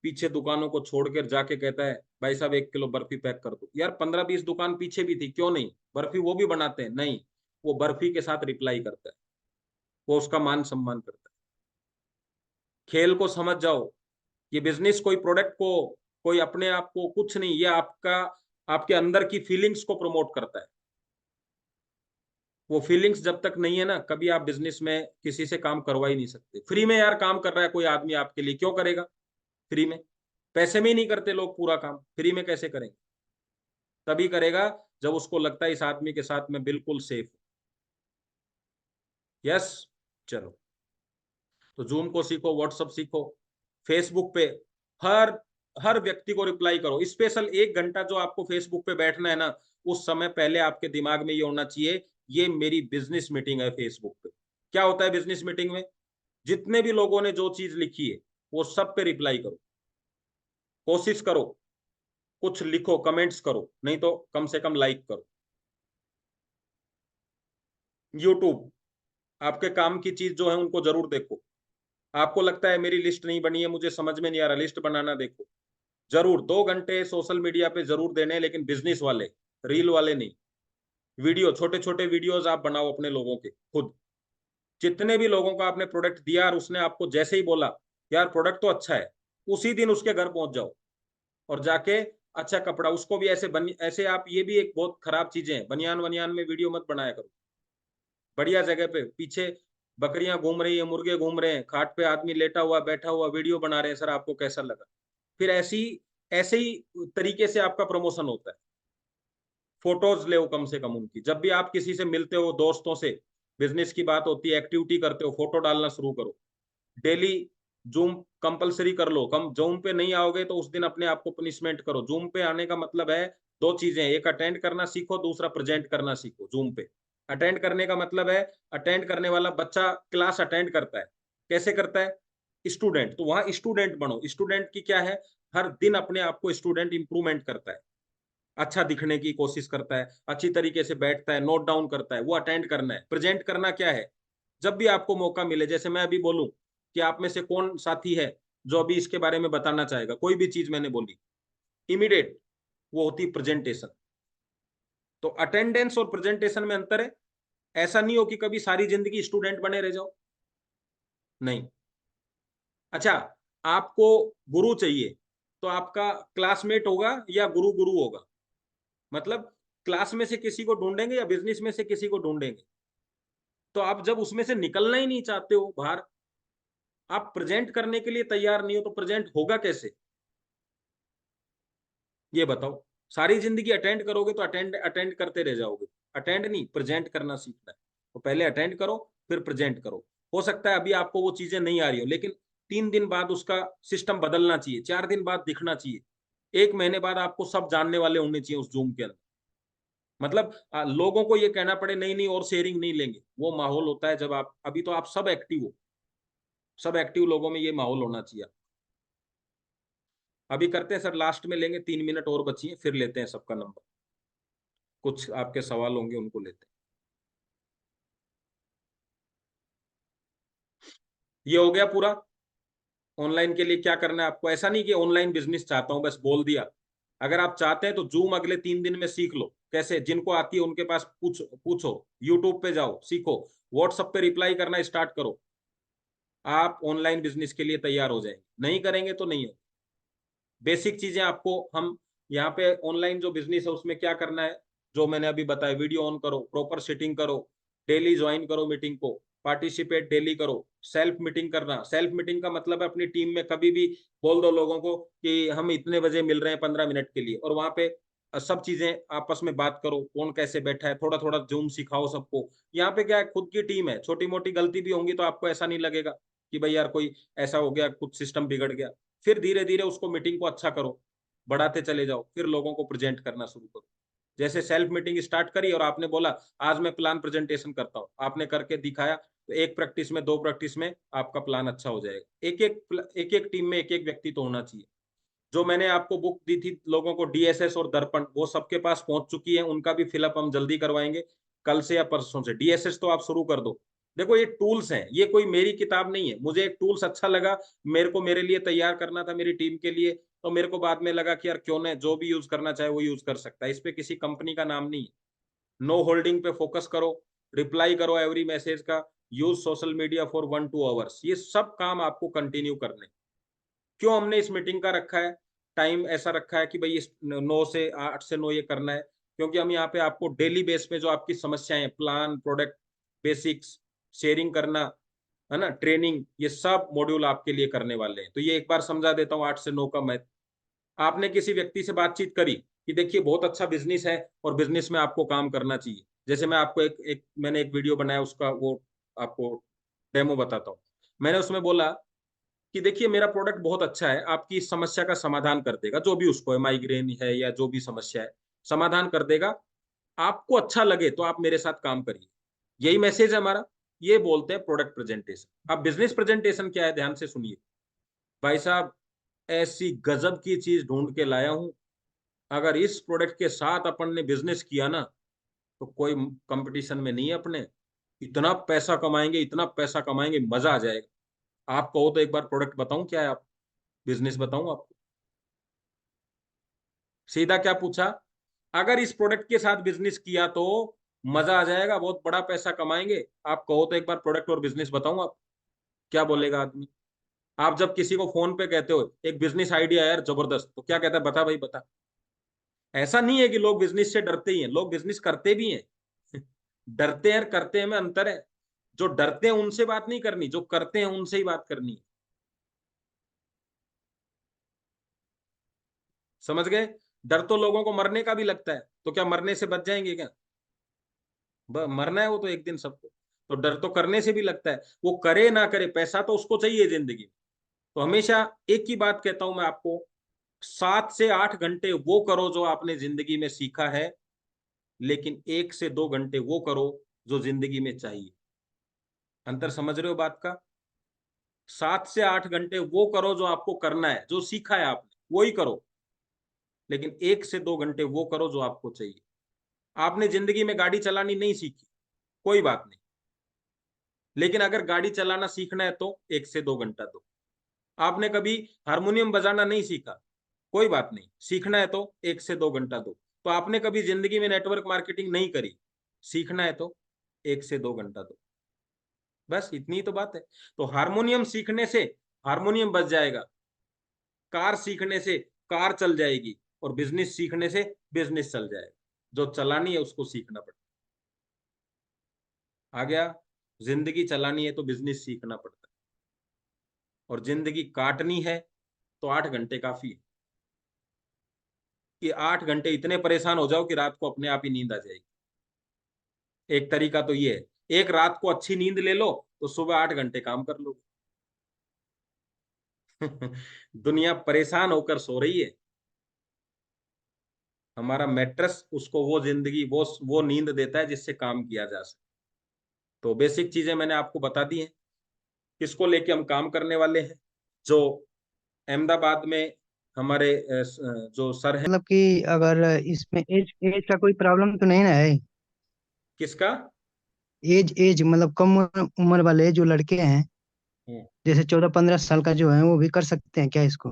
पीछे दुकानों को छोड़कर जाके कहता है भाई साहब 1 किलो बर्फी पैक कर दो। यार 15-20 दुकान पीछे भी थी, क्यों नहीं, बर्फी वो भी बनाते हैं, नहीं, वो बर्फी के साथ रिप्लाई करता है, वो उसका मान सम्मान करता है। खेल को समझ जाओ। ये बिजनेस कोई प्रोडक्ट को, कोई अपने आप को कुछ नहीं, ये आपका, आपके अंदर की फीलिंग्स को प्रमोट करता है। वो फीलिंग्स जब तक नहीं है ना, कभी आप बिजनेस में किसी से काम करवा ही नहीं सकते। फ्री में यार काम कर रहा है कोई आदमी आपके लिए, क्यों करेगा फ्री में? पैसे में ही नहीं करते लोग पूरा काम, फ्री में कैसे करेंगे? तभी करेगा जब उसको लगता है इस आदमी के साथ में बिल्कुल सेफ। यस, चलो। तो जूम को सीखो, व्हाट्सअप सीखो, फेसबुक पे हर हर व्यक्ति को रिप्लाई करो। स्पेशल 1 घंटा जो आपको फेसबुक पे बैठना है ना, उस समय पहले आपके दिमाग में ये होना चाहिए, ये मेरी बिजनेस मीटिंग है फेसबुक पे। क्या होता है बिजनेस मीटिंग में? जितने भी लोगों ने जो चीज लिखी है वो सब पे रिप्लाई करो। कोशिश करो, कुछ लिखो, कमेंट्स करो, नहीं तो कम से कम लाइक करो। यूट्यूब, आपके काम की चीज जो है उनको जरूर देखो। आपको लगता है मेरी लिस्ट नहीं बनी है, मुझे समझ में नहीं आ रहा, लिस्ट बनाना देखो। जरूर 2 घंटे सोशल मीडिया पे जरूर देने हैं, लेकिन बिजनेस वाले, रील वाले नहीं। वीडियो, छोटे छोटे वीडियोस आप बनाओ अपने लोगों के खुद। जितने भी लोगों को आपने प्रोडक्ट दिया और उसने आपको जैसे ही बोला यार प्रोडक्ट तो अच्छा है, उसी दिन उसके घर पहुंच जाओ और जाके अच्छा कपड़ा उसको भी ऐसे ऐसे आप, ये भी एक बहुत खराब चीजें हैं, बनियान वनियान में वीडियो मत बनाया करो। बढ़िया जगह पे पीछे बकरियां घूम रही है, मुर्गे घूम रहे हैं, खाट पे आदमी लेटा हुआ बैठा हुआ वीडियो बना रहे हैं, सर आपको कैसा लगा? फिर ऐसे ही तरीके से आपका प्रमोशन होता है। फोटोज ले कम से कम उनकी, जब भी आप किसी से मिलते हो दोस्तों से, बिजनेस की बात होती है, एक्टिविटी करते हो, फोटो डालना शुरू करो। डेली जूम कंपलसरी कर लो। कम जूम पे नहीं आओगे तो उस दिन अपने आप को पनिशमेंट करो। जूम पे आने का मतलब है दो चीजें, एक अटेंड करना सीखो, दूसरा प्रेजेंट करना सीखो। जूम पे अटेंड करने का मतलब है, अटेंड करने वाला बच्चा क्लास अटेंड करता है, कैसे करता है? स्टूडेंट, तो वहां स्टूडेंट बनो। स्टूडेंट की क्या है, हर दिन अपने आप को स्टूडेंट इंप्रूवमेंट करता है, अच्छा दिखने की कोशिश करता है, अच्छी तरीके से बैठता है, नोट डाउन करता है। वो अटेंड करना है। प्रेजेंट करना क्या है, जब भी आपको मौका मिले, जैसे मैं अभी बोलूं कि आप में से कौन साथी है जो अभी इसके बारे में बताना चाहेगा, कोई भी चीज मैंने बोली, इमीडिएट वो होती प्रेजेंटेशन। तो अटेंडेंस और प्रेजेंटेशन में अंतर है। ऐसा नहीं हो कि कभी सारी जिंदगी स्टूडेंट बने रह जाओ, नहीं। अच्छा, आपको गुरु चाहिए, तो आपका क्लासमेट होगा या गुरु गुरु होगा? मतलब क्लास में से किसी को ढूंढेंगे या बिजनेस में से किसी को ढूंढेंगे? तो आप जब उसमें से निकलना ही नहीं चाहते हो बाहर, आप प्रेजेंट करने के लिए तैयार नहीं हो, तो प्रेजेंट होगा कैसे? ये बताओ। सारी जिंदगी अटेंड करोगे तो अटेंड अटेंड करते रह जाओगे। अटेंड नहीं, प्रेजेंट करना सीखना है। तो पहले अटेंड करो, फिर प्रेजेंट करो। हो सकता है अभी आपको वो चीजें नहीं आ रही हो, लेकिन 3 दिन बाद उसका सिस्टम बदलना चाहिए, 4 दिन बाद दिखना चाहिए, 1 महीने बाद आपको सब जानने वाले होने चाहिए उस जूम के अंदर। मतलब लोगों को ये कहना पड़े नहीं नहीं और शेयरिंग नहीं लेंगे, वो माहौल होता है जब आप, अभी तो आप सब एक्टिव हो, सब एक्टिव लोगों में ये माहौल होना चाहिए। अभी करते हैं सर, लास्ट में लेंगे, 3 मिनट और बची है, फिर लेते हैं सबका नंबर। कुछ आपके सवाल होंगे उनको लेते हैं। ये हो गया पूरा। ऑनलाइन के लिए क्या करना है आपको, ऐसा नहीं कि ऑनलाइन बिजनेस चाहता हूं बस बोल दिया। अगर आप चाहते हैं तो जूम अगले 3 दिन में सीख लो कैसे, जिनको आती है उनके पास पूछो, यूट्यूब पे जाओ सीखो, व्हाट्सएप पे रिप्लाई करना स्टार्ट करो। आप ऑनलाइन बिजनेस के लिए तैयार हो जाएंगे। नहीं करेंगे तो नहीं हो। बेसिक चीजें आपको हम यहाँ पे, ऑनलाइन जो बिजनेस है उसमें क्या करना है, जो मैंने अभी बताया, वीडियो ऑन करो, प्रॉपर सिटिंग करो, डेली ज्वाइन करो मीटिंग को, पार्टिसिपेट डेली करो। सेल्फ मीटिंग करना, सेल्फ मीटिंग का मतलब है अपनी टीम में कभी भी बोल दो लोगों को कि हम इतने बजे मिल रहे हैं 15 मिनट के लिए, और वहां पे सब चीजें आपस में बात करो, कौन कैसे बैठा है, थोड़ा थोड़ा जूम सिखाओ सबको। यहाँ पे क्या है, खुद की टीम है, छोटी मोटी गलती भी होंगी तो आपको ऐसा नहीं लगेगा कि भाई यार कोई ऐसा हो गया, कुछ सिस्टम बिगड़ गया। फिर धीरे धीरे उसको मीटिंग को अच्छा करो, बढ़ाते चले जाओ, फिर लोगों को प्रेजेंट करना शुरू करो। जैसे सेल्फ मीटिंग स्टार्ट करी और आपने बोला आज मैं प्लान प्रेजेंटेशन करता हूँ, आपने करके दिखाया, तो एक प्रैक्टिस में, 2 प्रैक्टिस में आपका प्लान अच्छा हो जाएगा। एक एक टीम में एक एक व्यक्ति तो होना चाहिए। जो मैंने आपको बुक दी थी लोगों को, डीएसएस और दर्पण, वो सबके पास पहुंच चुकी है, उनका भी फिलअप हम जल्दी करवाएंगे, कल से या परसों से। डीएसएस तो आप शुरू कर दो। देखो ये टूल्स हैं, ये कोई मेरी किताब नहीं है, मुझे एक टूल्स अच्छा लगा, मेरे को मेरे लिए तैयार करना था, मेरी टीम के लिए, तो मेरे को बाद में लगा कि यार क्यों ना, जो भी यूज करना चाहे वो यूज कर सकता है, इस पे किसी कंपनी का नाम नहीं है। नो होल्डिंग पे फोकस करो, रिप्लाई करो एवरी मैसेज का, use social media for 1-2 hours, ये सब काम आपको कंटिन्यू करने। क्यों हमने इस मीटिंग का रखा है, टाइम ऐसा रखा है कि भाई इस 9 से 8 से 9 ये करना है, क्योंकि हम यहाँ पे आपको डेली बेस पे जो आपकी समस्याएं, प्लान, प्रोडक्ट, बेसिक्स, शेयरिंग करना, है ना, ट्रेनिंग, ये सब मॉड्यूल आपके लिए करने वाले हैं। तो ये एक बार समझा देता हूँ, 8 से 9 का मैथ। आपने किसी व्यक्ति से बातचीत करी कि देखिए बहुत अच्छा बिजनेस है और बिजनेस में आपको काम करना चाहिए, जैसे मैं आपको मैंने एक वीडियो बनाया, उसका वो आपको डेमो बताता हूँ। मैंने उसमें बोला कि देखिए मेरा प्रोडक्ट बहुत अच्छा है, आपकी इस समस्या का समाधान कर देगा, जो भी उसको है, माइग्रेन है या जो भी समस्या है, समाधान कर देगा। आपको अच्छा लगे तो आप मेरे साथ काम करिए। यही मैसेज है हमारा। ये बोलते हैं प्रोडक्ट प्रेजेंटेशन। अब बिजनेस प्रेजेंटेशन क्या है, ध्यान से सुनिए भाई साहब। ऐसी गजब की चीज ढूंढ के लाया हूं। अगर इस प्रोडक्ट के साथ अपन ने बिजनेस किया ना, तो कोई कंपटीशन में नहीं है अपने। इतना पैसा कमाएंगे, इतना पैसा कमाएंगे, मजा आ जाएगा। आप कहो तो एक बार प्रोडक्ट बताऊं क्या है, आप बिजनेस बताऊं आपको? सीधा क्या पूछा? अगर इस प्रोडक्ट के साथ बिजनेस किया तो मजा आ जाएगा, बहुत बड़ा पैसा कमाएंगे। आप कहो तो एक बार प्रोडक्ट और बिजनेस बताऊं आप? क्या बोलेगा आदमी? आप जब किसी को फोन पे कहते हो एक बिजनेस आइडिया यार जबरदस्त, तो क्या कहता है? बता भाई बता। ऐसा नहीं है कि लोग बिजनेस से डरते ही हैं, लोग बिजनेस करते भी हैं। डरते हैं करते हैं में अंतर है। जो डरते हैं उनसे बात नहीं करनी, जो करते हैं उनसे ही बात करनी है। समझ गए? डर तो लोगों को मरने का भी लगता है, तो क्या मरने से बच जाएंगे क्या? मरना है वो तो एक दिन सबको। तो डर तो करने से भी लगता है। वो करे ना करे, पैसा तो उसको चाहिए जिंदगी में। तो हमेशा एक ही बात कहता हूं मैं आपको, 7 से 8 घंटे वो करो जो आपने जिंदगी में सीखा है, लेकिन 1 से 2 घंटे वो करो जो जिंदगी में चाहिए। अंतर समझ रहे हो बात का? 7 से 8 घंटे वो करो जो आपको करना है, जो सीखा है आपने वो ही करो, लेकिन 1 से 2 घंटे वो करो जो आपको चाहिए। आपने जिंदगी में गाड़ी चलानी नहीं सीखी, कोई बात नहीं, लेकिन अगर गाड़ी चलाना सीखना है तो 1 से 2 घंटा दो। आपने कभी हारमोनियम बजाना नहीं सीखा, कोई बात नहीं, सीखना है तो 1 से 2 घंटा दो। तो आपने कभी जिंदगी में नेटवर्क मार्केटिंग नहीं करी, सीखना है तो 1 से 2 घंटा दो। बस इतनी तो बात है। तो हारमोनियम सीखने से हारमोनियम बज जाएगा, कार सीखने से कार चल जाएगी, और बिजनेस सीखने से बिजनेस चल जाएगा। जो चलानी है उसको सीखना पड़ता है। आ गया? जिंदगी चलानी है तो बिजनेस सीखना पड़ता है, और जिंदगी काटनी है तो 8 घंटे काफी है। कि 8 घंटे इतने परेशान हो जाओ कि रात को अपने आप ही नींद आ जाएगी। एक तरीका तो ये है, एक रात को अच्छी नींद ले लो तो सुबह 8 घंटे काम कर लो। दुनिया परेशान होकर सो रही है, हमारा मैट्रेस उसको वो जिंदगी, वो नींद देता है जिससे काम किया जा सके। तो बेसिक चीजें मैंने आपको बता दी हैं। किसको लेके हम काम करने वाले हैं? जो अहमदाबाद में हमारे जो सर हैं। मतलब कि अगर इसमें एज एज का कोई प्रॉब्लम तो नहीं ना है? किसका? एज एज मतलब कम उम्र वाले जो लड़के हैं, हम्म, जैसे 14-15 साल का जो है, वो भी कर सकते हैं क्या इसको?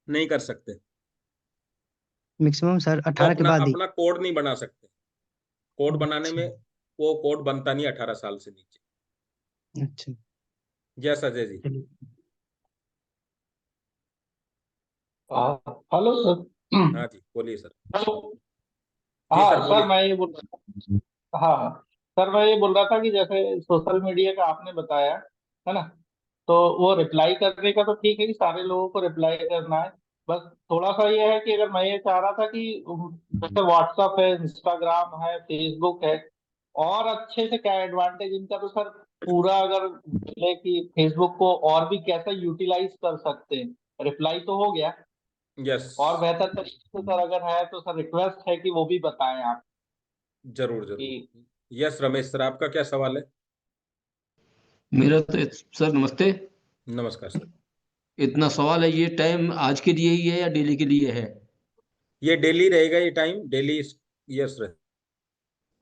नहीं कर सकते। मैक्सिमम सर वो 18 के अपना बाद ही? अपना कोड नहीं बना सकते। कोड बनाने अच्छा। में वो कोड बनता नहीं 18 साल से नीचे। अच्छा। यस अजय जी। चलिए। Hello sir. हाँ जी बोलिए सर। हेलो। जी हाँ सर सर, बोलिए। मैं ये बोल रहा था। हाँ हाँ सर, मैं ये बोल रहा था कि जैसे सोशल मीडिया का आपने बताया है ना, तो वो रिप्लाई करने का तो ठीक है कि सारे लोगों को रिप्लाई करना है। बस थोड़ा सा ये है कि अगर मैं ये चाह रहा था कि जैसे व्हाट्सएप है, इंस्टाग्राम है, फेसबुक है, और अच्छे से क्या एडवांटेज इनका, तो सर पूरा अगर बोले कि फेसबुक को और भी कैसे यूटिलाइज कर सकते हैं। रिप्लाई तो हो गया, यस। और बेहतर तरीके से सर अगर है तो सर रिक्वेस्ट है कि वो भी बताएं आप जरूर जरूर। कि। यस रमेश सर, आपका क्या सवाल है? मेरा तो सर नमस्ते। नमस्कार सर। इतना सवाल है, ये टाइम आज के लिए ही है या डेली के लिए है? ये डेली रहेगा, ये टाइम डेली। यस रहे।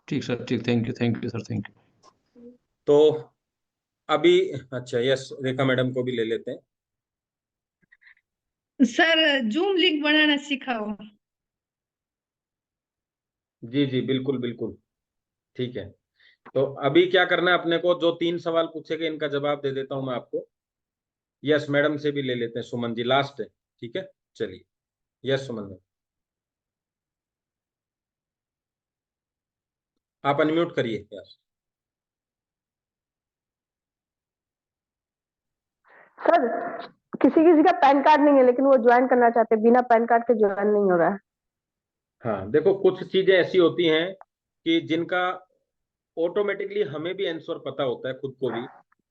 ठीक सर, ठीक। Thank you sir, thank you. तो अभी अच्छा, यस रेखा मैडम को भी ले लेते हैं। सर जूम लिंक बनाना सिखाओ। जी जी बिल्कुल बिल्कुल। ठीक है। तो अभी क्या करना है अपने को, जो 3 सवाल पूछे गए इनका जवाब दे देता हूं मैं आपको। यस मैडम से भी ले लेते हैं, सुमन जी लास्ट है। ठीक है, चलिए। यस सुमन मैम, आप अनम्यूट करिए। यस। सर किसी किसी का पैन कार्ड नहीं है, लेकिन वो ज्वाइन करना चाहते हैं, बिना पैन कार्ड के ज्वाइन नहीं हो रहा है। हाँ देखो, कुछ चीजें ऐसी होती हैं कि जिनका ऑटोमेटिकली हमें भी आंसर पता होता है खुद को भी,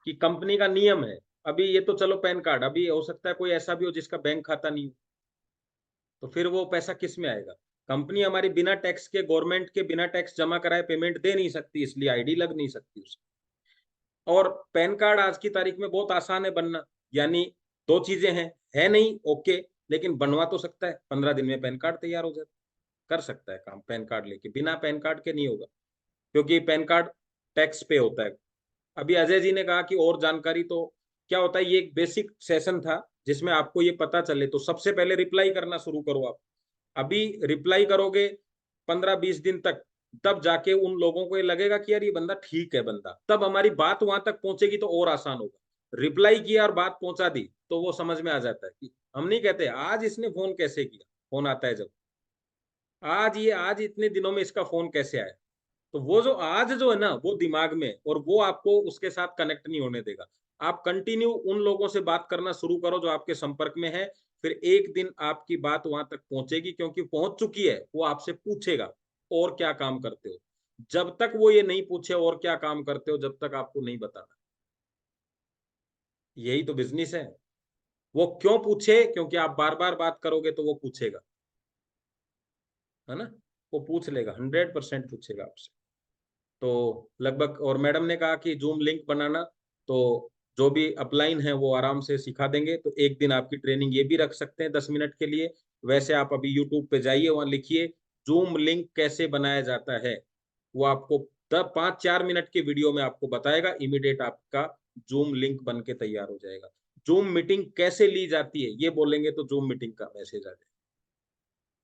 कि कंपनी का नियम है। अभी ये तो चलो पैन कार्ड, अभी हो सकता है कोई ऐसा भी हो जिसका बैंक खाता नहीं हो, तो फिर वो पैसा किस में आएगा? कंपनी हमारी बिना टैक्स के, गवर्नमेंट के बिना टैक्स जमा कराए पेमेंट दे नहीं सकती, इसलिए आईडी लग नहीं सकती उसकी। और पैन कार्ड आज की तारीख में बहुत आसान है बनना। यानी दो चीजें हैं, है नहीं ओके, लेकिन बनवा तो सकता है, 15 दिन में पैन कार्ड तैयार हो जाता है, कर सकता है काम पैन कार्ड लेके। बिना पैन कार्ड के नहीं होगा, क्योंकि पैन कार्ड टैक्स पे होता है। अभी अजय जी ने कहा कि और जानकारी, तो क्या होता है, ये एक बेसिक सेशन था जिसमें आपको ये पता चले। तो सबसे पहले रिप्लाई करना शुरू करो आप। अभी रिप्लाई करोगे 15-20 दिन तक, तब जाके उन लोगों को ये लगेगा कि यार ये बंदा ठीक है बंदा, तब हमारी बात वहां तक पहुंचेगी तो और आसान होगा। रिप्लाई किया और बात पहुंचा दी तो वो समझ में आ जाता है कि हम नहीं कहते आज इसने फोन कैसे किया, फोन आता है जब आज इतने दिनों में इसका फोन कैसे आया, तो वो जो आज जो है ना वो दिमाग में, और वो आपको उसके साथ कनेक्ट नहीं होने देगा। आप कंटिन्यू उन लोगों से बात करना शुरू करो जो आपके संपर्क में है, फिर एक दिन आपकी बात वहां तक पहुंचेगी, क्योंकि पहुंच चुकी है। वो आपसे पूछेगा और क्या काम करते हो, जब तक वो ये नहीं पूछे और क्या काम करते हो, जब तक आपको नहीं बताना। यही तो बिजनेस है। वो क्यों पूछे, क्योंकि आप बार बार बात करोगे तो वो पूछेगा, है ना, वो पूछ लेगा, 100% पूछेगा आपसे। तो लगभग, और मैडम ने कहा कि जूम लिंक बनाना, तो जो भी अपलाइन है वो आराम से सिखा देंगे। तो एक दिन आपकी ट्रेनिंग ये भी रख सकते हैं 10 मिनट के लिए। वैसे आप अभी यूट्यूब पे जाइए, वहां लिखिए जूम लिंक कैसे बनाया जाता है, वो आपको 5-4 मिनट के वीडियो में आपको बताएगा। इमीडिएट आपका जूम लिंक बन के तैयार हो जाएगा। जूम मीटिंग कैसे ली जाती है ये बोलेंगे तो जूम मीटिंग का मैसेज आ जाएगा।